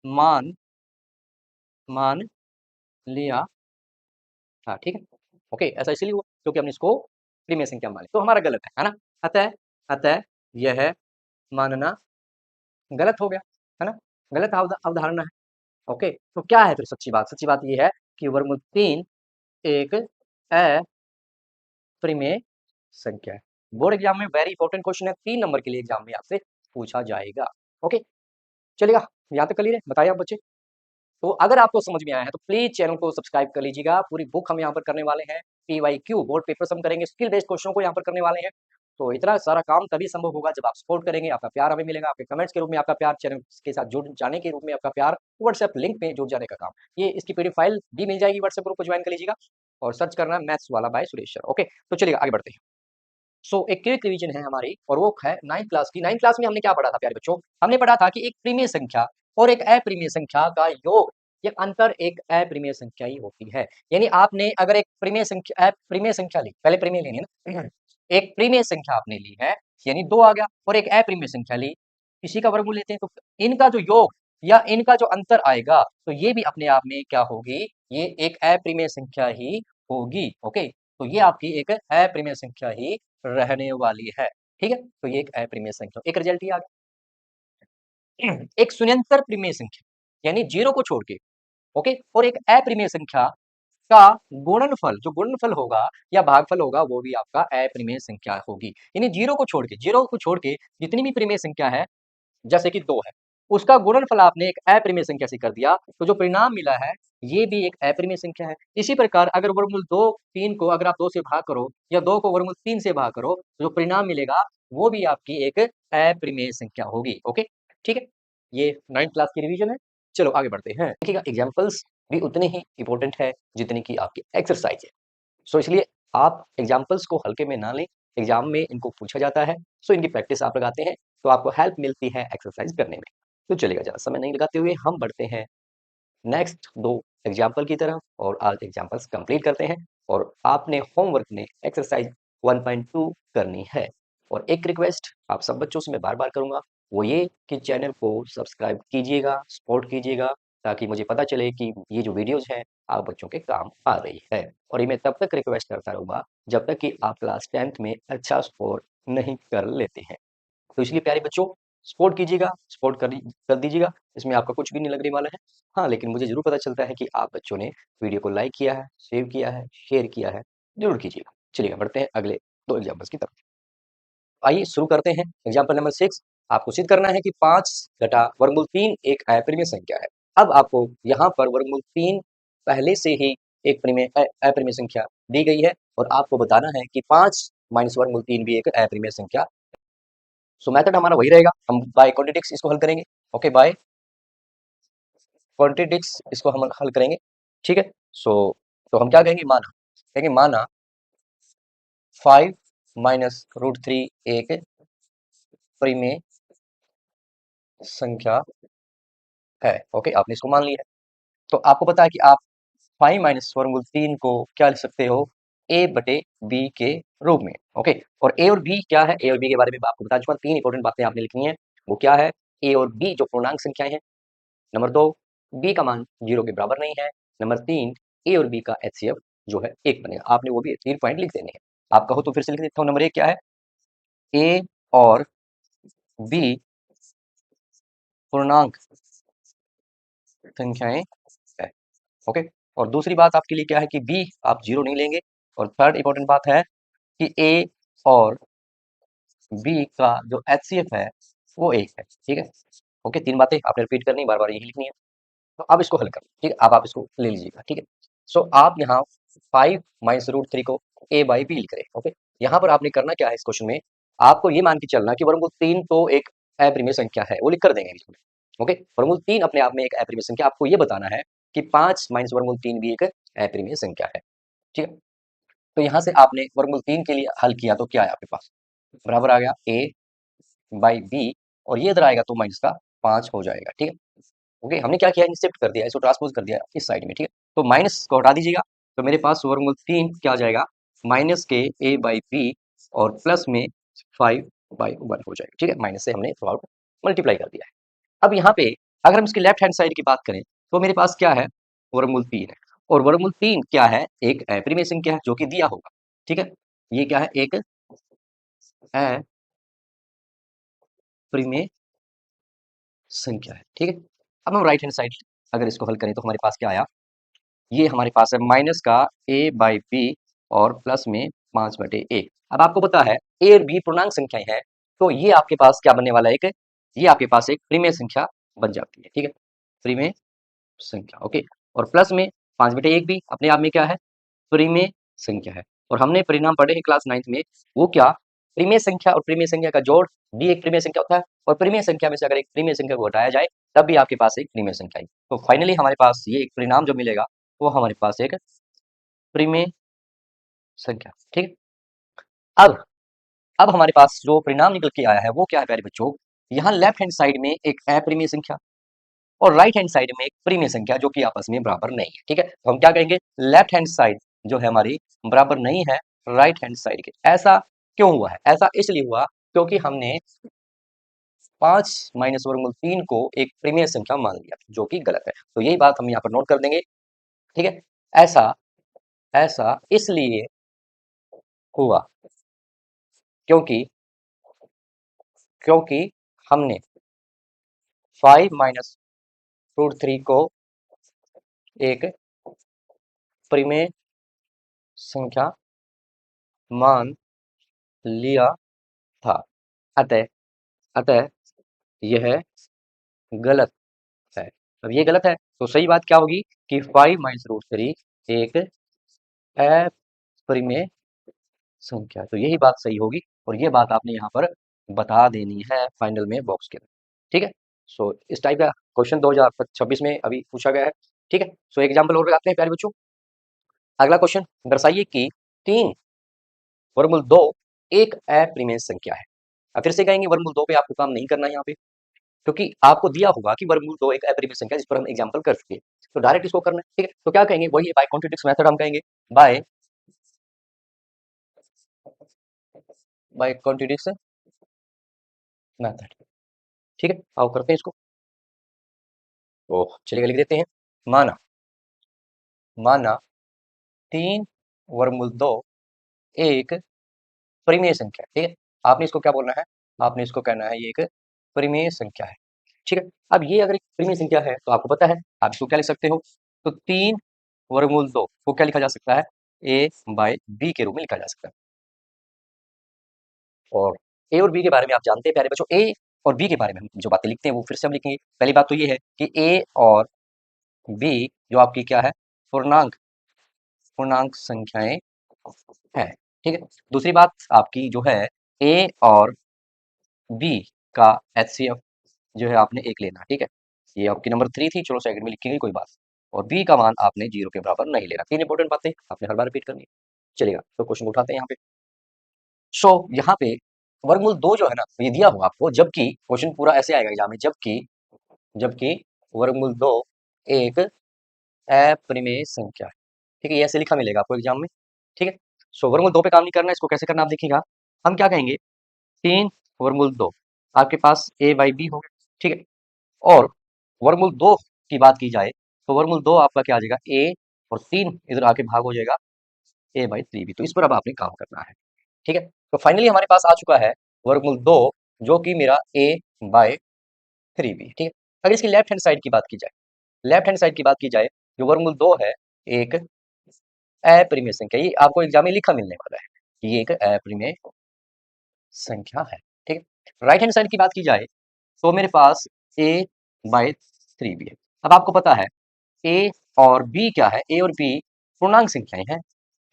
A: मान मान लिया था। ठीक है, ओके, ऐसा इसलिए हुआ क्योंकि हमने इसको परिमेय संख्या मान ली, तो हमारा गलत है ना। अतः अतः यह मानना गलत हो गया, है ना, गलत अवधारणा है। ओके, तो क्या है फिर सच्ची बात, सच्ची बात ये है कि वर्गमूल 3 एक अपरिमेय संख्या है। बोर्ड एग्जाम में वेरी इंपॉर्टेंट क्वेश्चन है, 3 नंबर के लिए एग्जाम में आपसे पूछा जाएगा। ओके, चलेगा, यहाँ तक क्लियर है, बताइए आप बच्चे। तो अगर आपको समझ में आया है तो प्लीज चैनल को सब्सक्राइब कर लीजिएगा। पूरी बुक हम यहाँ पर करने वाले हैं, PYQ बोर्ड पेपर्स हम करेंगे, स्किल बेस्ड क्वेश्चन को यहाँ पर करने वाले हैं। तो इतना सारा काम तभी संभव होगा जब आप सपोर्ट करेंगे, आपका प्यार हमें मिलेगा, आपके कमेंट्स के रूप में आपका प्यार, चैनल के साथ जुड़ जाने के रूप में आपका प्यार, व्हाट्सएप लिंक में जुड़ जाने का काम। ये इसकी पीडीएफ फाइल भी मिल जाएगी, व्हाट्सएप ग्रुप को ज्वाइन कर लीजिएगा और सर्च करना मैथ्स वाला बाय सुरेश सर। ओके, तो चलिए आगे बढ़ते हैं। सो एक क्विक रिवीजन है हमारी और वो है 9th क्लास की। 9th क्लास में हमने क्या पढ़ा था प्यारे बच्चों? हमने पढ़ा था कि एक प्रीमिय संख्या और एक अप्रिमेय संख्या का योग या अंतर एक अप्रिमेय संख्या ही होती है। यानी आपने अगर एक प्रीमिय संख्या अप्रिमेय संख्या ली, पहले प्रीमिय लेनी है ना, एक प्रीमिय संख्या आपने ली है यानी 2 आ गया, और एक अप्रिमेय संख्या ली, इसी का वर्गमूल लेते हैं, तो इनका जो योग या इनका जो अंतर आएगा तो ये भी अपने आप में क्या होगी, ये एक अप्रिमेय संख्या ही होगी। ओके, तो ये आपकी एक अप्रिमेय संख्या ही रहने वाली है। ठीक है, तो ये एक अप्रिमेय संख्या, एक रिजल्ट ही आ गया। एक शून्यंतर प्रीमिय संख्या यानी 0 को छोड़ के, ओके, और एक अप्रिमेय संख्या का गुणनफल, जो गुणनफल होगा या भागफल होगा वो भी आपका अप्रिमेय संख्या होगी। यानी 0 को छोड़ के जितनी भी प्रीमिय संख्या है, जैसे कि 2 है, उसका गुणनफल आपने एक अप्रिमेय संख्या से कर दिया, तो जो परिणाम मिला है ये भी एक अप्रिमेय संख्या है। इसी प्रकार अगर वर्गमूल 2 3 को अगर आप 2 से भाग करो या 2 को वर्गमूल 3 से भाग करो, तो जो परिणाम मिलेगा वो भी आपकी एक अप्रिमेय संख्या होगी। ओके, ठीक है, ये 9th क्लास की रिवीजन है। चलो आगे बढ़ते हैं। देखिएगा, एग्जाम्पल्स भी उतने ही इंपॉर्टेंट है जितनी की आपकी एक्सरसाइज है। सो इसलिए आप एग्जाम्पल्स को हल्के में ना लें, एग्जाम में इनको पूछा जाता है, सो इनकी प्रैक्टिस आप लगाते हैं तो आपको हेल्प मिलती है एक्सरसाइज करने में। तो चलेगा, ज़्यादा समय नहीं लगाते हुए हम बढ़ते हैं नेक्स्ट 2 एग्जाम्पल की तरफ और आज एग्जाम्पल्स कंप्लीट करते हैं और आपने होमवर्क में एक्सरसाइज 1.2 करनी है। और एक रिक्वेस्ट आप सब बच्चों से मैं बार-बार करूँगा, वो ये कि चैनल को सब्सक्राइब कीजिएगा, सपोर्ट कीजिएगा, ताकि मुझे पता चले कि ये जो वीडियोज़ हैं, आप बच्चों के काम आ रही है। और ये मैं तब तक रिक्वेस्ट करता रहूँगा, जब तक कि आप क्लास 10th में अच्छा स्कोर नहीं कर लेते हैं। तो इसलिए प्यारे बच्चों, सपोर्ट कीजिएगा, सपोर्ट कर दीजिएगा, इसमें आपका कुछ भी नहीं लगने वाला है। हाँ, लेकिन मुझे ज़रूर पता चलता है कि आप बच्चों ने वीडियो को लाइक किया है, सेव किया है, शेयर किया है, ज़रूर कीजिएगा। चलिए बढ़ते हैं अगले 2 एग्जाम्पल्स की तरफ। आइए शुरू करते हैं। एग्जाम्पल नंबर 6, आपको सिद्ध करना है कि 5 घटा वर्गमूल 3 एक अप्रिमेय संख्या है। अब आपको यहाँ पर वर्गमूल 3 पहले से ही एक अप्रिमेय संख्या दी गई है और आपको बताना है कि 5 माइनस वर्गमूल 3 भी एक अप्रिमेय संख्या। सो मेथड हमारा वही रहेगा, हम बाय कॉन्ट्रडिक्स इसको हल करेंगे। ओके, बाय कॉन्ट्रडिक्स इसको हम हल करेंगे। ठीक है, सो तो हम क्या कहेंगे, माना 5 माइनस रूट 3 एक परिमेय संख्या है। ओके, आपने इसको मान लिया है, तो आपको पता है कि आप 5 माइनस वर्गमूल 3 को क्या लिख सकते हो, a बटे b के रूप में। ओके, और a और b क्या है, a और b के बारे में मैं आपको बता चुका, 3 इंपॉर्टेंट बातें आपने लिखनी है। वो क्या है, a और b जो पूर्णांक संख्याएं हैं। नंबर 2, b का मान 0 के बराबर नहीं है। नंबर 3, a और b का HCF जो है 1 बनेगा। आपने वो भी 3 पॉइंट लिख देने हैं। आप कहो तो फिर से लिख देता हूँ। नंबर 1 क्या है, a और b पूर्णांक संख्याएं है। ओके, और दूसरी बात आपके लिए क्या है कि b आप 0 नहीं लेंगे। और थर्ड इंपॉर्टेंट बात है कि a और b का जो HCF है वो 1 है। ठीक है, ओके, 3 बातें आपने रिपीट करनी, बार बार यही लिखनी है। तो अब इसको हल करो। ठीक है, अब आप इसको ले लीजिएगा। ठीक है, सो आप यहाँ 5 माइनस रूट 3 को a बाई बी लिख रहे हैं। ओके, यहाँ पर आपने करना क्या है, इस क्वेश्चन में आपको ये मान के चलना कि वर्गमूल 3 तो एक अप्रिमेय संख्या है, वो लिख कर देंगे इसमें। ओके, वर्गमूल 3 अपने आप में एक अप्रिमेय संख्या, आपको ये बताना है कि 5 माइनस वर्गमूल 3 भी एक अप्रिमेय संख्या है। ठीक है, तो यहाँ से आपने वर्गमूल 3 के लिए हल किया तो क्या है आपके पास, बराबर आ गया a बाई बी, और ये इधर आएगा तो माइनस का 5 हो जाएगा। ठीक है, ओके, हमने क्या किया, शिफ्ट कर दिया, इसको ट्रांसपोज कर दिया इस साइड में। ठीक है, तो माइनस को हटा दीजिएगा, तो मेरे पास वर्गमूल 3 क्या आ जाएगा, माइनस के a बाई बी और प्लस में 5 बाई 1 हो जाएगा। ठीक है, माइनस से हमने थ्रू आउट मल्टीप्लाई कर दिया है। अब यहाँ पे अगर हम इसकी लेफ्ट हैंड साइड की बात करें तो मेरे पास क्या है, वर्गमूल 3 है, और वर्गमूल 3 क्या है, एक अप्रिमेय संख्या है जो कि दिया होगा। ठीक है, ये क्या है, एक अप्रिमेय संख्या है। ठीक है, अब हम राइट हैंड साइड अगर इसको हल करें तो हमारे पास क्या आया, ये हमारे पास है माइनस का a बाई बी और प्लस में 5 बटे 1। अब आपको पता है a और b पूर्णांक संख्याएं हैं, तो ये आपके पास क्या बनने वाला है, एक ये आपके पास एक प्रीमेय संख्या बन जाती है। ठीक है, प्रीमेय संख्या। ओके, और प्लस में 5 बटे 1 भी अपने आप में क्या है, प्रीमेय संख्या है। और हमने परिणाम पढ़े हैं क्लास 9th में, वो क्या, प्रीमेय संख्या और प्रीमेय संख्या का जोड़ भी एक प्रीमेय संख्या होता है, और प्रीमेय संख्या में से अगर एक प्रीमेय संख्या को हटाया जाए तब भी आपके पास एक प्रीमेय संख्या है। तो फाइनली हमारे पास ये एक परिणाम जो मिलेगा वो हमारे पास एक प्रीमेय संख्या, ठीक है। अब हमारे पास जो परिणाम निकल के आया है वो क्या है प्यारे बच्चों, यहाँ लेफ्ट हैंड साइड में एक अप्रिमेय संख्या और राइट हैंड साइड में एक प्रीमेय संख्या जो कि आपस में बराबर नहीं है, ठीक है। तो हम क्या कहेंगे, लेफ्ट हैंड साइड जो है हमारी बराबर नहीं है राइट हैंड साइड के। ऐसा क्यों हुआ है? ऐसा इसलिए हुआ क्योंकि हमने 5 - वर्गमूल 3 को एक प्रीमेय संख्या मान लिया जो कि गलत है। तो यही बात हम यहाँ पर नोट कर देंगे, ठीक है। ऐसा ऐसा इसलिए हुआ क्योंकि क्योंकि हमने 5 - √3 को एक प्रीमेय संख्या मान लिया था। अतः अतः यह गलत है। अब ये गलत है तो सही बात क्या होगी कि 5 - √3 एक अप्रिमेय संख्या है। तो यही बात सही होगी और ये बात आपने यहाँ पर बता देनी है फाइनल में बॉक्स के अंदर, ठीक है। सो इस टाइप का क्वेश्चन 2026 में अभी पूछा गया है, ठीक है। सो एग्जाम्पल और लगाते हैं प्यारे बच्चों। अगला क्वेश्चन, दर्शाइए कि 3 वर्गमूल 2 एक अप्रिमेय संख्या है। अब फिर से कहेंगे वर्गमूल 2 पे आपको काम नहीं करना है यहाँ पे, क्योंकि आपको दिया होगा कि वर्गमूल 2 एक अप्रिमेय संख्या है जिस पर हम एग्जाम्पल कर चुके हैं। तो डायरेक्ट इसको करना है, ठीक है। तो क्या कहेंगे, वही बाय कॉन्ट्रडिक्शन मेथड हम कहेंगे, बाय बाय कॉन्ट्रडिक्शन मेथड, ठीक है। आओ करते हैं इसको। तो चलिए लिख देते हैं, माना माना 3 वर्गमूल 2 एक परिमेय संख्या है, ठीक है। आपने इसको क्या बोलना है, आपने इसको कहना है ये एक परिमेय संख्या है, ठीक है। अब ये अगर एक परिमेय संख्या है तो आपको पता है आप इसको क्या लिख सकते हो, तो 3 वर्गमूल 2 को क्या लिखा जा सकता है, a/b के रूप में लिखा जा सकता है। और ए और बी के बारे में आप जानते हैं प्यारे बच्चों, ए और बी के बारे में हम जो बातें लिखते हैं वो फिर से हम लिखेंगे। पहली बात तो ये है कि ए और बी जो आपकी क्या है, पूर्णांक पूर्णांक संख्याएं हैं, ठीक है। दूसरी बात आपकी जो है, ए और बी का एचसीएफ जो है आपने एक लेना, ठीक है। ये आपकी नंबर 3 थी, चलो सेकंड में लिखेंगे कोई बात। और बी का मान आपने 0 के बराबर नहीं लेना। 3 इंपॉर्टेंट बातें आपने हर बार रिपीट करनी है। चलेगा, तो क्वेश्चन उठाते हैं यहाँ पे। सो यहाँ पे वर्गमूल 2 जो है ना ये दिया हुआ आपको, जबकि क्वेश्चन पूरा ऐसे आएगा एग्जाम में, जबकि जबकि वर्गमूल 2 एक अप्रिमेय संख्या है, ठीक है। ये ऐसे लिखा मिलेगा आपको एग्जाम में, ठीक है। सो वर्गमूल 2 पे काम नहीं करना है, इसको कैसे करना आप देखिएगा। हम क्या कहेंगे, 3 वर्गमूल 2 आपके पास a/b हो गया, ठीक है। और वर्गमूल 2 की बात की जाए तो वर्गमूल 2 आपका क्या आ जाएगा, a, और 3 इधर आके भाग हो जाएगा a/3b। तो इस पर अब आपने काम करना है, ठीक है। तो फाइनली हमारे पास आ चुका है वर्गमूल 2 जो कि मेरा a/3b, ठीक है। अगर इसकी लेफ्ट हैंड साइड की बात की जाए, लेफ्ट हैंड साइड की बात की जाए, जो वर्गमूल 2 है एक अप्रिमेय संख्या, ये आपको एग्जाम में लिखा मिलने वाला है कि ये एक अप्रिमेय संख्या है, ठीक है। राइट हैंड साइड की बात की जाए तो मेरे पास a/3b है। अब आपको पता है ए और बी क्या है, ए और बी पूर्णांक संख्याएं हैं,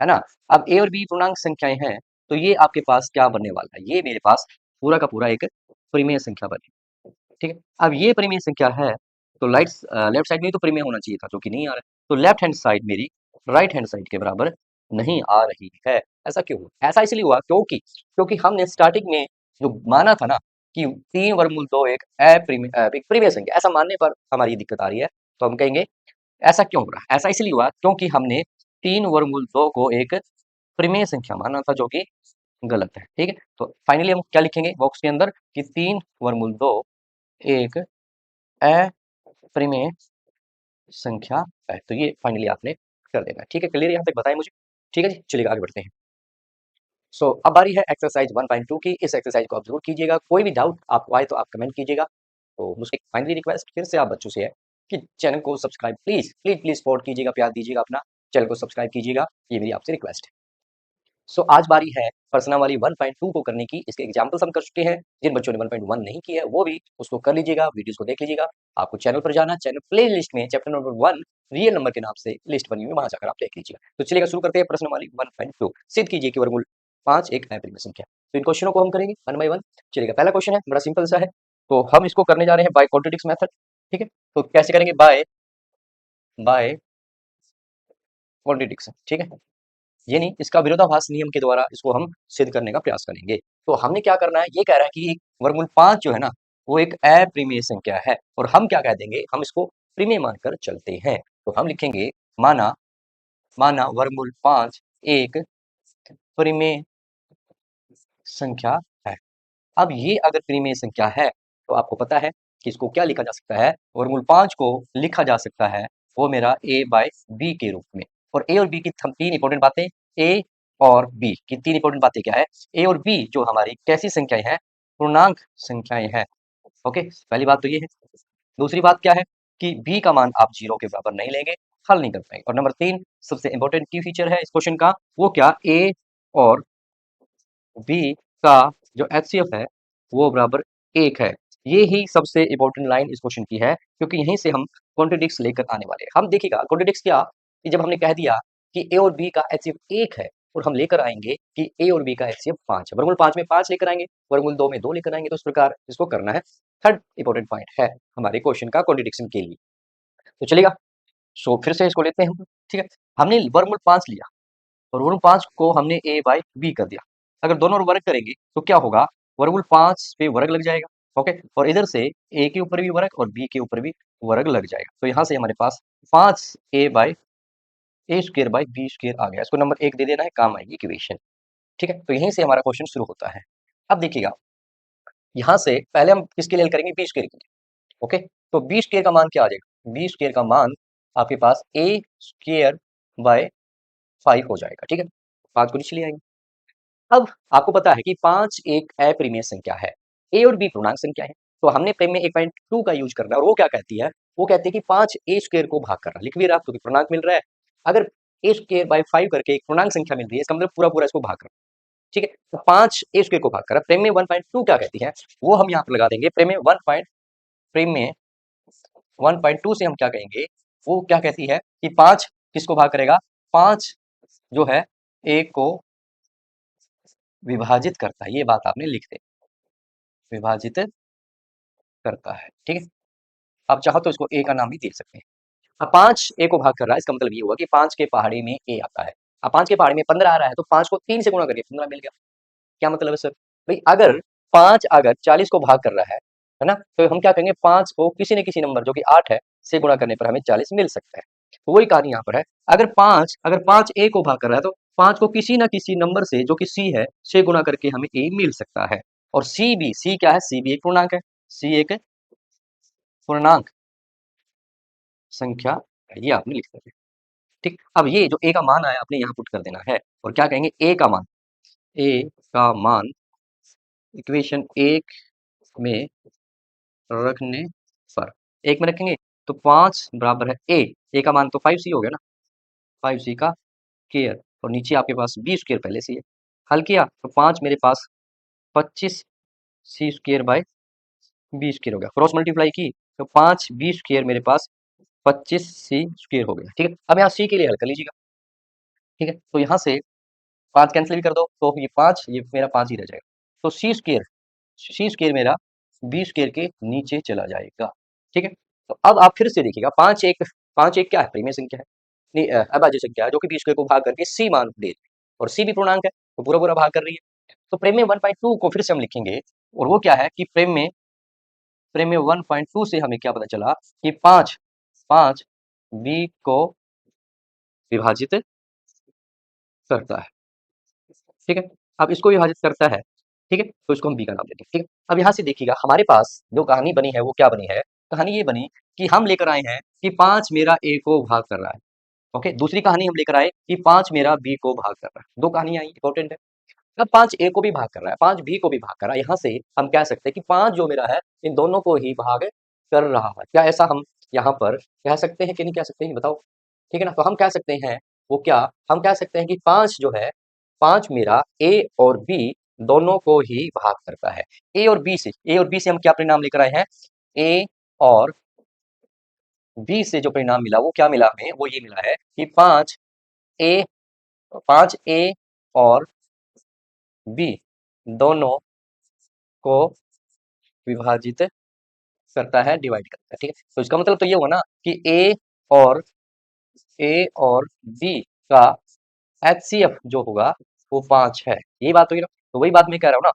A: है ना। अब ए और बी पूर्णांक संख्याएं हैं तो ये आपके पास क्या बनने वाला है, ये मेरे पास पूरा का पूरा एक परिमेय संख्या बने, ठीक है। अब ये परिमेय संख्या है तो लेफ्ट साइड में तो परिमेय होना चाहिए था जो कि नहीं आ रहा है, तो लेफ्ट हैंड साइड मेरी राइट हैंड साइड के बराबर नहीं आ रही है। ऐसा क्यों हुआ? ऐसा इसलिए हुआ क्योंकि क्योंकि हमने स्टार्टिंग में जो माना था ना कि 3 वर्गमूल 2 एक एक परिमेय संख्या, ऐसा मानने पर हमारी दिक्कत आ रही है। तो हम कहेंगे ऐसा क्यों हो रहा है, ऐसा इसलिए हुआ क्योंकि हमने 3 वर्गमूल 2 को एक परिमेय संख्या माना था जो कि गलत है, ठीक है। तो फाइनली हम क्या लिखेंगे बॉक्स के अंदर कि 3 वर्गमूल 2 एक अप्रिमेय संख्या है। तो ये फाइनली आपने कर देना है, ठीक है। क्लियर यहाँ तक बताएं मुझे, ठीक है जी। चलिए आगे बढ़ते हैं। सो अब बारी है एक्सरसाइज 1.2 की। इस एक्सरसाइज को आप जरूर कीजिएगा, कोई भी डाउट आपको आए तो आप कमेंट कीजिएगा। तो मुझसे फाइनली रिक्वेस्ट फिर से आप बच्चों से है कि चैनल को subscribe please please please support कीजिएगा, प्यार दीजिएगा, अपना चैनल को सब्सक्राइब कीजिएगा, ये मेरी आपसे रिक्वेस्ट है। सो आज बारी है पर्सनावाली 1.2 को करने की। इसके एग्जाम्पल्स हम कर चुके हैं, जिन बच्चों ने 1.1 नहीं किया है वो भी उसको कर लीजिएगा, वीडियोस को देख लीजिएगा। आपको चैनल पर जाना, चैनल प्ले लिस्ट में चैप्टर नंबर 1 रियल नंबर के नाम से लिस्ट बनी हुई है, वहां जाकर आप देख लीजिएगा। तो चलिएगा शुरू करते हैं पर्सनावाली 1.2। सिद्ध कीजिए कि वर्गमूल 5 एक अप्रिमेय संख्या। तो इन क्वेश्चनों को हम करेंगे वन बाय वन। चलिएगा, पहला क्वेश्चन है, बड़ा सिंपल सा है, तो हम इसको करने जा रहे हैं बाय कॉन्ट्रडिक्स मेथड। ठीक है, तो कैसे करेंगे? By by contradiction. ठीक है, ये नहीं, इसका विरोधाभास नियम के द्वारा इसको हम सिद्ध करने का प्रयास करेंगे। तो हमने क्या करना है, ये कह रहा है कि वर्गमूल 5 जो है ना, वो एक अप्रिमेय संख्या है, और हम क्या कह देंगे, हम इसको प्रिमेय मानकर चलते हैं। तो हम लिखेंगे माना माना वर्गमूल 5 एक परिमेय संख्या है। अब ये अगर परिमेय संख्या है, तो आपको पता है कि इसको क्या लिखा जा सकता है, वर्गमूल 5 को लिखा जा सकता है वो मेरा a बाय b के रूप में। और a और b की हम तीन इंपॉर्टेंट बातें, a और b की तीन इंपॉर्टेंट बातें क्या है, a और b जो हमारी कैसी संख्याएं हैं, पूर्णांक संख्याएं हैं। ओके, पहली बात तो ये है। दूसरी बात क्या है कि b का मान आप 0 के बराबर नहीं लेंगे, हल नहीं कर पाएंगे। और नंबर 3 सबसे इंपॉर्टेंट की फीचर है इस क्वेश्चन का, वो क्या, a और b का जो एचसीएफ है वो बराबर 1 है। ये ही सबसे इंपॉर्टेंट लाइन इस क्वेश्चन की है, क्योंकि यहीं से हम कॉन्ट्रडिक्स लेकर आने वाले हैं। हम देखिएगा कॉन्ट्रडिक्स क्या, कि जब हमने कह दिया कि ए और बी का एचसीएफ 1 है, और हम लेकर आएंगे कि ए और बी का एचसीएफ 5 है, वर्गमूल 5 में 5 लेकर आएंगे, वर्गमूल 2 में 2 लेकर आएंगे, तो इस प्रकार इसको करना है। थर्ड इंपॉर्टेंट पॉइंट है हमारे क्वेश्चन का कॉन्ट्रडिक्शन के लिए। तो चलेगा, सो फिर से इसको लेते हैं हम। ठीक है, हमने वर्गमूल 5 लिया और वर्गमूल 5 को हमने a बाय b कर दिया। अगर दोनों वर्ग करेंगे तो क्या होगा, वर्गमूल 5 पे वर्ग लग जाएगा। ओके, और इधर से a के ऊपर भी वर्ग और b के ऊपर भी वर्ग लग जाएगा। तो यहाँ से हमारे पास 5a by a square by B square आ गया। इसको नंबर 1 दे देना है, काम आएगी इक्वेशन। ठीक है, तो यहीं से हमारा क्वेश्चन शुरू होता है। अब देखिएगा, यहाँ से पहले हम किसके लिए हल करेंगे, बी स्क्वायर के लिए। ओके, तो बी स्क्वायर का मान क्या आ जाएगा, बी स्क्वायर का मान आपके पास ए स्क्वायर बाय 5 हो जाएगा। ठीक है, 5 को नीचे ले आएंगे। अब आपको पता है कि 5 एक अप्रिमेय संख्या है, ए और बी पूर्णांक संख्या है, तो हमने परिमेय 1.2 का यूज करना है। और वो क्या कहती है, वो कहती है कि 5 ए स्क्वायर को भाग कर रहा है, लिख भी रहा क्योंकि पूर्णांक मिल रहा है। अगर ए स्क्वायर बाय 5 करके एक पूर्णांक संख्या मिल रही है, इसका मतलब पूरा पूरा इसको भाग कर रहा है। ठीक है, तो 5 ए स्क्वायर को भाग कर रहा है। परिमेय 1.2 क्या कहती है, वो हम यहाँ पर लगा देंगे। परिमेय 1.2 से हम क्या कहेंगे, वो क्या कहती है कि 5 किसको भाग करेगा, 5 जो है ए को विभाजित करता है। ये बात आपने लिख दे, विभाजित करता है। ठीक है, आप चाहो तो इसको ए का नाम भी दे सकते हैं। अब 5 ए को भाग कर रहा है, इसका मतलब ये हुआ कि 5 के पहाड़ी में ए आता है। अब 5 के पहाड़ी में 15 आ रहा है, तो 5 को 3 से गुणा करिए, 15 मिल गया। क्या मतलब है सर, भाई अगर 5 अगर 40 को भाग कर रहा है ना, तो हम क्या कहेंगे, 5 को किसी न किसी नंबर जो कि 8 है से गुणा करने पर हमें 40 मिल सकता है। तो वही कहानी यहाँ पर है, अगर 5 ए को भाग कर रहा है, तो 5 को किसी न किसी नंबर से जो कि सी है से गुणा करके हमें ए मिल सकता है। और सी क्या है, सी भी एक पूर्णांक है, सी एक पूर्णांक संख्या है, ये आपने लिख दिया। ठीक, अब ये जो ए का मान आया आपने यहाँ पुट कर देना है, और क्या कहेंगे, ए का मान इक्वेशन 1 में रखने पर, 1 में रखेंगे तो 5 बराबर है ए का मान तो 5c हो गया ना, 5c का स्क्वायर, और नीचे आपके पास बी स्क्वायर पहले से ही है। हल किया तो 5 मेरे पास 25c square by B square हो गया। क्रॉस मल्टीप्लाई की तो 5 बी स्क्वायर मेरे पास 25c स्क्वायर हो गया। ठीक है, अब यहाँ सी के लिए हल कर लीजिएगा। ठीक है, तो यहाँ से 5 कैंसिल भी कर दो, तो ये 5 ये मेरा 5 ही रह जाएगा। तो सी स्क्वायर मेरा बी स्क्वायर के नीचे चला जाएगा। ठीक है, तो अब आप फिर से देखिएगा, 5 1 क्या है, परिमेय संख्या है, नहीं अभाज्य संख्या है, जो कि बी स्क्वायर को भाग करके सी मान दे रही है, और सी भी पूर्णांक है, तो पूरा पूरा भाग कर रही है। तो परिमेय 1.2 को फिर से हम लिखेंगे, और वो क्या है कि परिमेय 1.2 से हमें क्या पता चला कि 5 बी को विभाजित करता है। ठीक है, अब इसको विभाजित करता है। ठीक है, तो इसको हम बी का नाम देते हैं। ठीक है, अब यहाँ से देखिएगा, हमारे पास जो कहानी बनी है वो क्या बनी है, कहानी ये बनी कि हम लेकर आए हैं कि 5 मेरा ए को भाग कर रहा है। ओके, दूसरी कहानी हम लेकर आए कि 5 मेरा बी को भाग कर रहा है। दो कहानियां आई, इंपॉर्टेंट है। अब 5 ए को भी भाग कर रहा है, 5 बी को भी भाग कर रहा है। यहाँ से हम कह सकते हैं कि 5 जो मेरा है इन दोनों को ही भाग कर रहा है। क्या ऐसा हम यहाँ पर कह सकते हैं कि नहीं कह सकते हैं, बताओ। ठीक है ना, तो हम कह सकते हैं, वो क्या, हम कह सकते हैं कि 5 जो है, 5 मेरा ए और बी दोनों को ही भाग करता है। ए और बी से हम क्या परिणाम लेकर आए हैं, ए और बी से जो परिणाम मिला वो क्या मिला हमें, वो ये मिला है कि ए 5 ए और बी दोनों को विभाजित करता है, डिवाइड करता है। ठीक है, तो इसका मतलब तो ये हुआ ना कि और ए और बी का एचसीएफ जो होगा वो 5 है। यही बात हुई ना, तो वही बात मैं कह रहा हूँ ना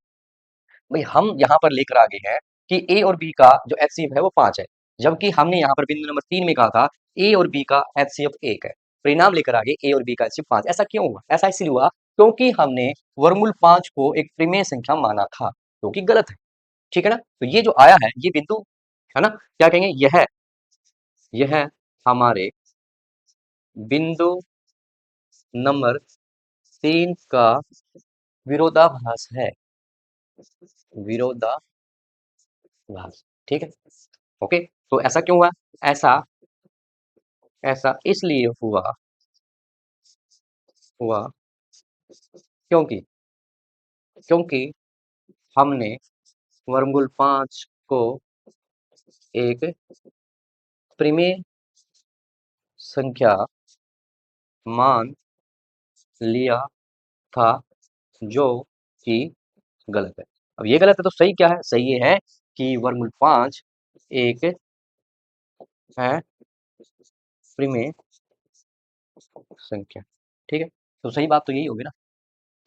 A: भाई, हम यहाँ पर लेकर आ गए हैं कि ए और बी का जो एचसीएफ है वो 5 है, जबकि हमने यहाँ पर बिंदु नंबर 3 में कहा था ए और बी का एचसीएफ 1 है। परिणाम लेकर आ गए ए और बी का एचसीएफ 5। ऐसा क्यों हुआ? ऐसा इसलिए हुआ क्योंकि हमने वर्गमूल 5 को एक प्रिमेय संख्या माना था, जो कि गलत है। ठीक है ना, तो ये जो आया है ये बिंदु है ना, क्या कहेंगे, यह हमारे बिंदु नंबर 3 का विरोधाभास है, विरोधाभास। ठीक है, ओके। तो ऐसा क्यों हुआ? ऐसा ऐसा इसलिए हुआ क्योंकि क्योंकि हमने वर्गमूल 5 को एक प्रिमेय संख्या मान लिया था, जो कि गलत है। अब ये गलत है तो सही क्या है? सही ये है कि वर्गमूल 5 एक है प्रिमेय संख्या। ठीक है, तो सही बात तो यही होगी ना।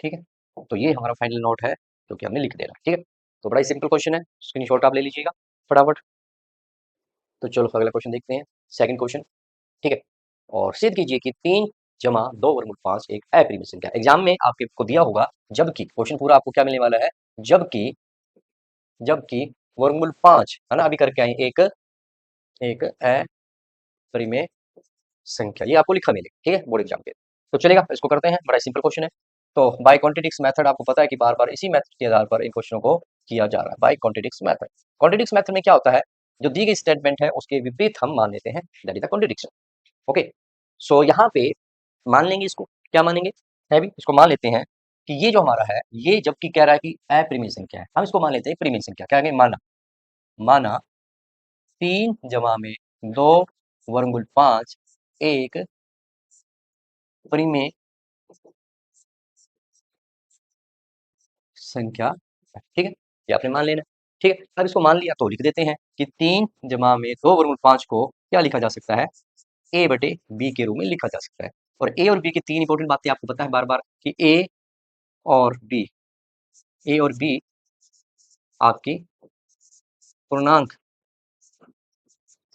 A: ठीक है, तो ये हमारा फाइनल नोट है जो कि हमने लिख देना। ठीक है, तो बड़ा ही सिंपल क्वेश्चन है, स्क्रीनशॉट आप ले लीजिएगा फटाफट। तो चलो अगला क्वेश्चन देखते हैं, सेकंड क्वेश्चन। ठीक है, और सिद्ध कीजिए कि 3 जमा 2 वर्गमूल 5 एक अप्रिमेय संख्या। एग्जाम में आपके को दिया होगा, जबकि क्वेश्चन पूरा आपको क्या मिलने वाला है, जबकि जबकि वर्गमूल 5 है ना, अभी करके आए एक एक अप्रिमेय संख्या, ये आपको लिखा मिलेगा। ठीक है, बोर्ड एग्जाम पे। तो चलेगा, इसको करते हैं, बड़ा सिंपल क्वेश्चन है। तो बाय कॉन्ट्रडिक्स मेथड, आपको पता है कि बार बार इसी मेथड के आधार पर इन क्वेश्चनों को किया जा रहा है, बाय कॉन्ट्रडिक्स मेथड। कॉन्ट्रडिक्स मेथड में क्या होता है, जो दी गई स्टेटमेंट है उसके विपरीत हम मान लेते हैं, that is the contradiction. Okay, so यहाँ पे मान लेंगे इसको, क्या मानेंगे, है भी इसको मान लेते हैं कि ये जो हमारा है, ये जबकि कह रहा है कि अप्रिमेय संख्या है, हम इसको मान लेते हैं प्रिमेय संख्या। क्या कहेंगे, माना माना 3 जमा में 2 वर्गमूल 5 एक परिमेय संख्या है। ठीक है, ये आपने मान लेना। ठीक है, अब इसको मान लिया तो लिख देते हैं कि 3 जमा में 2 वर्गमूल 5 को क्या लिखा जा सकता है, ए बटे बी के रूप में लिखा जा सकता है। और ए और बी की 3 इंपॉर्टेंट बातें आपको पता है बार बार कि और बी ए और बी आपकी पूर्णांक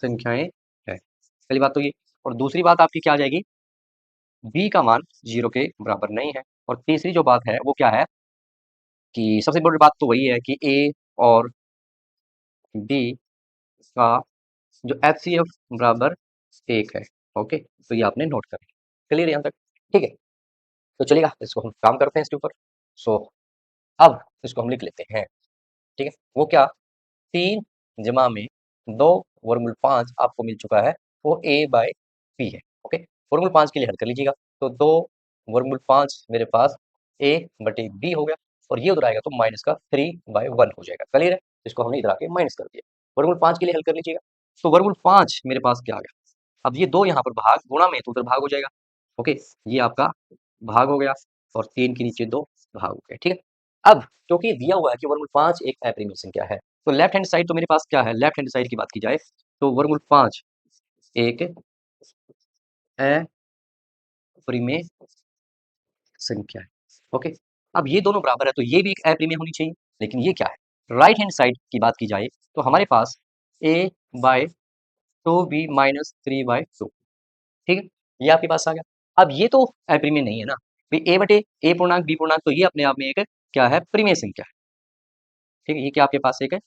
A: संख्याएं है, पहली बात तो ये। और दूसरी बात आपकी क्या आ जाएगी, बी का मान 0 के बराबर नहीं है। और तीसरी जो बात है वो क्या है कि सबसे इंपॉर्टेंट बात तो वही है कि ए और बी का जो एचसीएफ बराबर 1 है। ओके, तो ये आपने नोट कर लिया, क्लियर यहाँ तक। ठीक है, तो चलिएगा, इसको हम काम करते हैं इसके ऊपर। सो अब इसको हम लिख लेते हैं। ठीक है, वो क्या, 3 जमा में 2 वर्गमूल 5 आपको मिल चुका है, वो ए बाय पी है। ओके, वर्गमूल 5 के लिए हल कर लीजिएगा, तो 2 वर्गमूल 5 मेरे पास ए बटे बी हो गया, और ये उधर आएगा तो माइनस का 3/1 हो जाएगा। क्लियर है, इसको हमने इधर आके माइनस कर दिया। वर्गमूल 5 के लिए हल कर लीजिएगा, तो वर्गमूल 5 मेरे पास क्या आ गया, अब ये 2 यहाँ पर भाग गुणा में तो उधर भाग हो जाएगा। ओके, ये आपका भाग हो गया, और 3 के नीचे 2 भाग हो गया। ठीक है, अब क्योंकि दिया हुआ है कि वर्गमूल 5 एक अप्रिमेय संख्या है, तो लेफ्ट हैंड साइड तो मेरे पास क्या है, लेफ्ट हैंड साइड की बात की जाए तो वर्गमूल 5 एक अप्रिमेय संख्या है। ओके, अब ये दोनों बराबर है तो ये भी एक अप्रिमेय होनी चाहिए, लेकिन ये क्या है, राइट हैंड साइड की बात की जाए तो हमारे पास a बाय 2b माइनस 3/2। ठीक है, ये आपके पास आ गया। अब ये तो अप्रिमेय नहीं है ना, ए बटे ए पूर्णांक बी पूर्णांक, तो ये अपने आप में एक क्या है, प्रिमेय संख्या है। ठीक है, ये क्या आपके पास एक है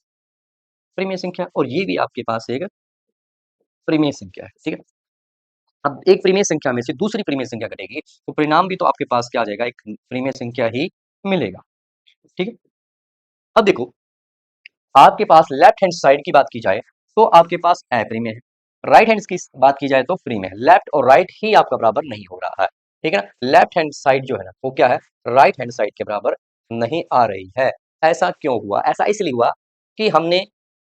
A: प्रिमेय संख्या, और ये भी आपके पास एक प्रिमेय संख्या है। ठीक है, अब एक प्रिमेय संख्या में से दूसरी प्रिमेय संख्या घटेगी तो परिणाम भी तो आपके पास क्या आ जाएगा, एक प्रिमेय संख्या ही मिलेगा। ठीक है, अब देखो, आपके पास लेफ्ट हैंड साइड की बात की जाए तो आपके पास अप्रिमेय है, राइट हैंड की बात की जाए तो प्रिमेय है। लेफ्ट और राइट ही आपका बराबर नहीं हो रहा है। ठीक है ना, लेफ्ट हैंड साइड जो है ना वो क्या है, राइट हैंड साइड के बराबर नहीं आ रही है। ऐसा क्यों हुआ, ऐसा इसलिए हुआ कि हमने,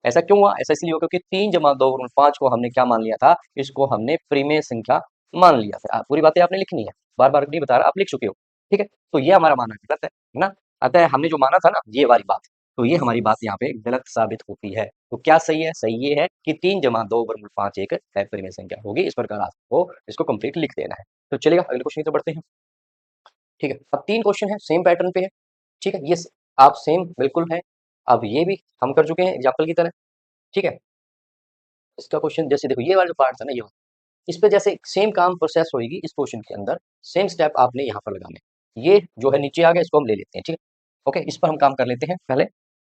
A: ऐसा क्यों हुआ, ऐसा इसलिए हुआ क्योंकि 3 जमा 2 गुणन 5 को हमने क्या मान लिया था, इसको हमने प्रिमेय संख्या मान लिया था। पूरी बातें आपने लिखनी है, बार बार नहीं बता रहा, आप लिख चुके हो। ठीक है, तो ये हमारा मानना गलत है ना। अतः हमने जो माना था ना ये वाली बात, तो ये हमारी बात यहाँ पे गलत साबित होती है। तो क्या सही है? सही ये है कि 3 जमा 2 वर्गमूल 5 एक परिमेय संख्या होगी। इस प्रकार आपको इसको कंप्लीट लिख देना है। तो चलिएगा अगले क्वेश्चन की तरफ बढ़ते हैं। ठीक है, अब 3 क्वेश्चन है, सेम पैटर्न पे है। ठीक है, ये आप सेम बिल्कुल है। अब ये भी हम कर चुके हैं एग्जाम्पल की तरह। ठीक है, इसका क्वेश्चन जैसे देखो, ये वाला जो पार्ट था ना, ये इस पे जैसे सेम काम प्रोसेस होगी इस क्वेश्चन के अंदर, सेम स्टेप आपने यहाँ पर लगाने। ये जो है नीचे आ गया, इसको हम ले लेते हैं। ठीक है, ओके, इस पर हम काम कर लेते हैं पहले।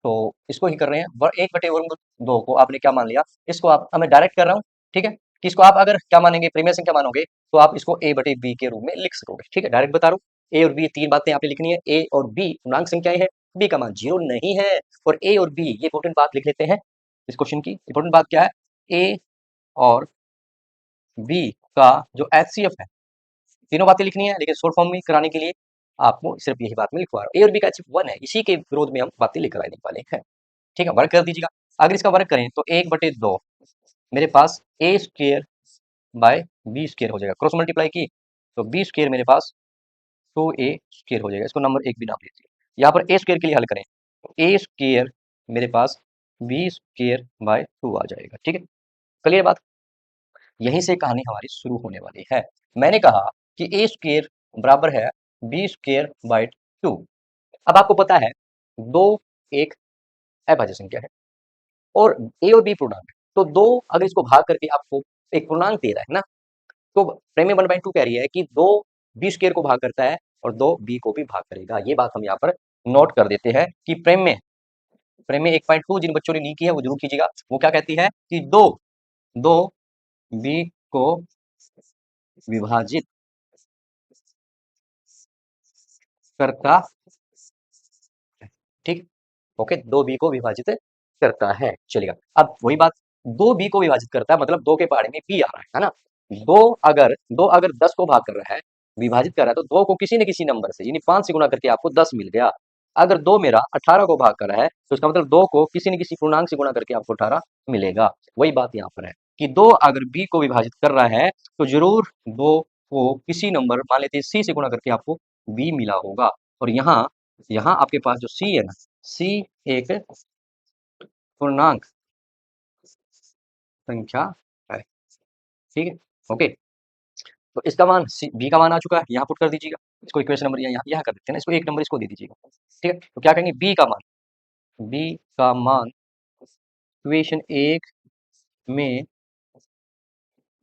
A: तो इसको ही कर रहे हैं, 1/2 को आपने क्या मान लिया, इसको आप मैं डायरेक्ट कर रहा हूँ। ठीक है, कि इसको आप अगर क्या मानेंगे, प्रीमियर संख्या मानोगे, तो आप इसको a/b के रूप में लिख सकोगे। ठीक है, डायरेक्ट बता रहा हूँ, ए और बी 3 बातें आपने लिखनी है। ए और बी पूर्णांक संख्याएं हैं, बी का मान 0 नहीं है, और ए और बी ये इंपॉर्टेंट बात लिख लेते हैं। इस क्वेश्चन की इंपॉर्टेंट बात क्या है, ए और बी का जो एचसीएफ है, तीनों बातें लिखनी है, लेकिन शॉर्ट फॉर्म में कराने के लिए आपको सिर्फ यही बात में लिखवा रहा हूँ। ए और बी का एचसीएफ 1 है, इसी के विरोध में हम बातें लेकर आने वाले हैं। ठीक है, वर्क कर दीजिएगा। अगर इसका वर्क करें तो 1/2 मेरे पास ए स्क्र बाय बी स्क्र हो जाएगा। क्रॉस मल्टीप्लाई की तो बी स्क्र मेरे पास 2a² हो जाएगा। इसको नंबर 1 भी नाम लीजिए। यहाँ पर ए स्क्र के लिए हल करें तो ए स्क्र मेरे पास बी स्क्र बाय 2 आ जाएगा। ठीक है, क्लियर बात? यहीं से कहानी हमारी शुरू होने वाली है। मैंने कहा कि ए स्क्र बराबर है बी स्क्र बाय 2। अब आपको पता है 2 एक अभाज्य संख्या है और ए और बी पूर्णांक है, तो 2 अगर इसको भाग करके आपको एक पूर्णांक दे रहा है ना, तो प्रेम्य 1/2 कह रही है कि 2 बी स्क्र को भाग करता है और 2 बी को भी भाग करेगा। ये बात हम यहाँ पर नोट कर देते हैं कि प्रेम्य प्रेम्य 1.2 जिन बच्चों ने नहीं की है वो जरूर कीजिएगा। वो क्या कहती है कि 2 बी को विभाजित करता, ठीक, ओके, 2 बी को विभाजित करता है। चलिएगा, अब वही बात, 2 बी को विभाजित करता है मतलब 2 के पहाड़े में बी आ रहा है ना। 2 अगर 10 को भाग कर रहा है, विभाजित कर रहा है, तो 2 को किसी न किसी नंबर से यानी 5 से गुणा करके आपको 10 मिल गया। अगर 2 मेरा 18 को भाग कर रहा है, तो इसका मतलब 2 को किसी न किसी पूर्णांक से गुणा करके आपको 18 मिलेगा। वही बात यहाँ पर है कि 2 अगर बी को विभाजित कर रहा है, तो जरूर 2 को किसी नंबर मान लेते हैं सी से गुणा करके आपको बी मिला होगा। और यहाँ यहाँ आपके पास जो सी है ना, सी एक पूर्णांक संख्या है। ठीक है, ओके, तो इसका मान बी का मान आ चुका है, यहाँ पुट कर दीजिएगा। इसको इक्वेशन नंबर यहाँ कर देते हैं ना, इसको 1 नंबर इसको दे दीजिएगा। ठीक है, तो क्या कहेंगे, बी का मान इक्वेशन 1 में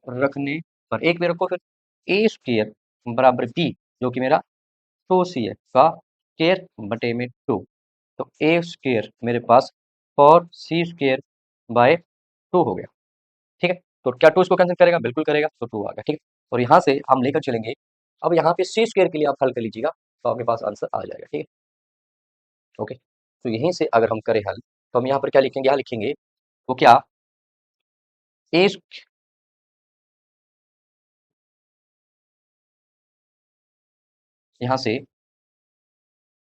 A: रखने पर, एक में रखो, फिर ए स्क्र बराबर बी जो कि मेरा 2c है का स्क्र बटे में 2, तो ए स्क्र मेरे पास 4c² बाय 2 हो गया। ठीक है, तो क्या 2 इसको कैंसिल करेगा? बिल्कुल करेगा, तो 2 आ गया। ठीक है, और यहाँ से हम लेकर चलेंगे। अब यहाँ पे सी स्क्र के लिए आप हल कर लीजिएगा, तो आपके पास आंसर आ जाएगा। ठीक है, ओके, तो यहीं से अगर हम करें हल, तो हम यहाँ पर क्या लिखेंगे, यहाँ लिखेंगे तो क्या ए, यहाँ से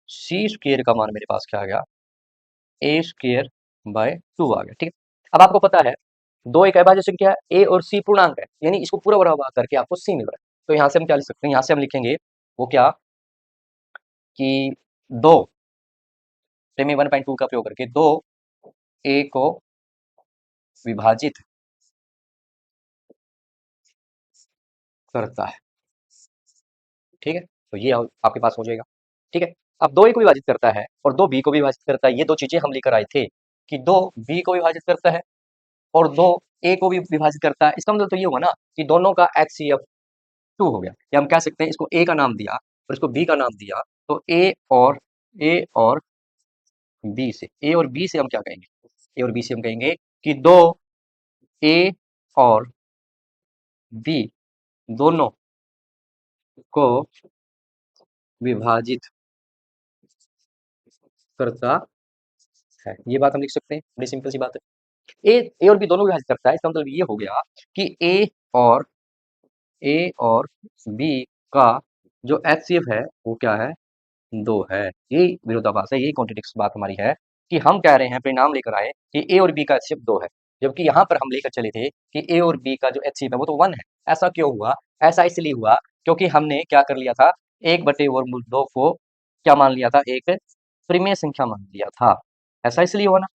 A: सी स्क्र का मान मेरे पास क्या आ गया, ए स्क्र बाय 2 आ गया। ठीक है, अब आपको पता है 2 एक अभाज्य संख्या है, ए और सी पूर्णांक है, यानी इसको पूरा बराबर करके आपको सी मिल रहा है। तो यहाँ से हम क्या लिख सकते हैं, यहाँ से हम लिखेंगे वो क्या कि 2 प्रेमी 1.2 का प्रयोग करके 2 ए को विभाजित करता है। ठीक है, तो ये आपके पास हो जाएगा। ठीक है, अब 2 ए को विभाजित करता है और 2 बी को भी विभाजित करता है। ये दो चीजें हम लेकर आए थे कि 2 बी को विभाजित करता है और 2 ए को भी विभाजित करता है। इसका मतलब तो ये हुआ ना कि दोनों का HCF 2 हो गया, या हम कह सकते हैं इसको ए का नाम दिया और इसको बी का नाम दिया, तो ए और बी से, ए और बी से हम क्या कहेंगे, ए और बी से हम कहेंगे कि 2 ए और बी दोनों को विभाजित करता है। ये बात हम लिख सकते हैं, बड़ी सिंपल सी बात है। ए और बी दोनों विभाजित करता है, इसका मतलब ये हो गया कि और ए और बी का जो HCF है वो क्या है, 2 है। यही विरोधाभास है, यही कॉन्ट्रडिक्स बात हमारी है कि हम कह रहे हैं, परिणाम लेकर आए कि ए और बी का HCF 2 है, जबकि यहाँ पर हम लेकर चले थे कि ए और बी का जो HCF है वो तो 1 है। ऐसा क्यों हुआ? ऐसा इसलिए हुआ क्योंकि हमने क्या कर लिया था, 1/2 को क्या मान लिया था, एक प्रिमेय संख्या मान लिया था। ऐसा इसलिए हुआ ना।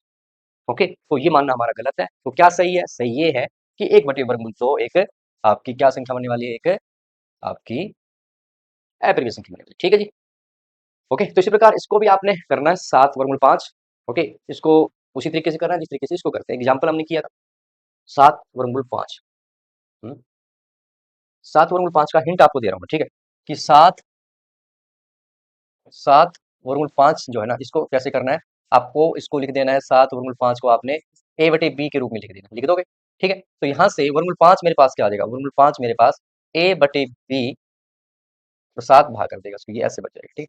A: ओके, तो ये मानना हमारा गलत है। तो क्या सही है? सही ये है कि 1/वर्गमूल 2 एक आपकी क्या संख्या बनने वाली है? एक आपकी अप्रिमेय संख्या बनने वाली है। ठीक है जी। ओके, तो इसी प्रकार इसको भी आपने करना है 7/5। ओके, इसको उसी तरीके से करना है जिस तरीके से इसको करते हैं। एग्जाम्पल हमने किया था 7/5। 7/5 का हिंट आपको दे रहा हूँ, ठीक है, कि 7/5 जो है ना, इसको कैसे करना है? आपको इसको लिख देना है, 7/5 को आपने a/b के रूप में लिख देना, लिख दोगे? ठीक है, तो यहाँ से वर्गमूल 5 मेरे पास क्या आ जाएगा? वर्गमूल 5 मेरे पास a/b तो 7 भाग कर देगा उसको, ये ऐसे बच जाएगा। ठीक है,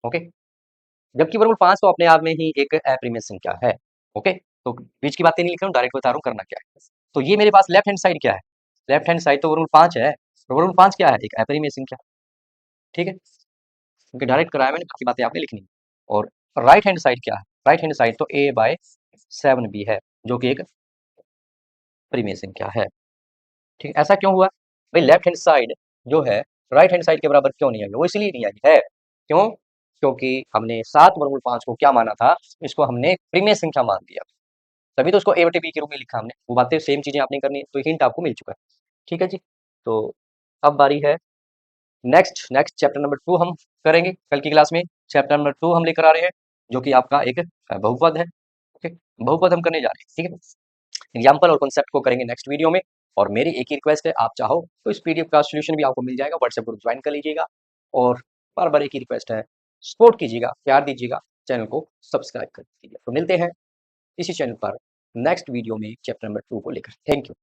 A: ओके। जबकि वर्गमूल 5 तो अपने आप में ही एक अप्रिमेय संख्या है। ओके, तो बीच की बातें नहीं लिख रहा हूँ, डायरेक्ट बता रहा हूँ करना क्या है। तो ये मेरे पास लेफ्ट हैंड साइड क्या है? लेफ्ट हैंड साइड तो वर्गमूल 5 है। तो वर्गमूल 5 क्या है? एक अप्रिमेय संख्या। ठीक है, क्योंकि डायरेक्ट कराया मैंने, बाकी बातें आपने लिखनी है। और राइट हैंड साइड क्या है? राइट हैंड साइड तो a/7 भी है, जो कि एक परिमेय संख्या है। ठीक है, ऐसा क्यों हुआ? भाई लेफ्ट हैंड साइड जो है राइट हैंड साइड के बराबर क्यों नहीं आई? वो इसलिए नहीं आई है, क्यों? क्योंकि हमने 7/5 को क्या माना था? इसको हमने परिमेय संख्या मान दिया, तभी तो उसको a/b के रूप में लिखा हमने। वो बातें सेम चीजें आपने करनी है, तो हिंट आपको मिल चुका है। ठीक है जी। तो अब बारी है नेक्स्ट नेक्स्ट चैप्टर नंबर 2 हम करेंगे कल की क्लास में। चैप्टर नंबर 2 हम लेकर आ रहे हैं, जो कि आपका एक बहुपद है। ओके, बहुपद हम करने जा रहे हैं। ठीक है, एग्जाम्पल और कॉन्सेप्ट को करेंगे नेक्स्ट वीडियो में। और मेरी एक ही रिक्वेस्ट है, आप चाहो तो इस पीडीएफ का सोल्यूशन भी आपको मिल जाएगा, व्हाट्सएप ग्रुप ज्वाइन कर लीजिएगा। और बार बार एक ही रिक्वेस्ट है, सपोर्ट कीजिएगा, प्यार दीजिएगा, चैनल को सब्सक्राइब कर दीजिएगा। तो मिलते हैं इसी चैनल पर नेक्स्ट वीडियो में चैप्टर नंबर 2 को लेकर। Thank you.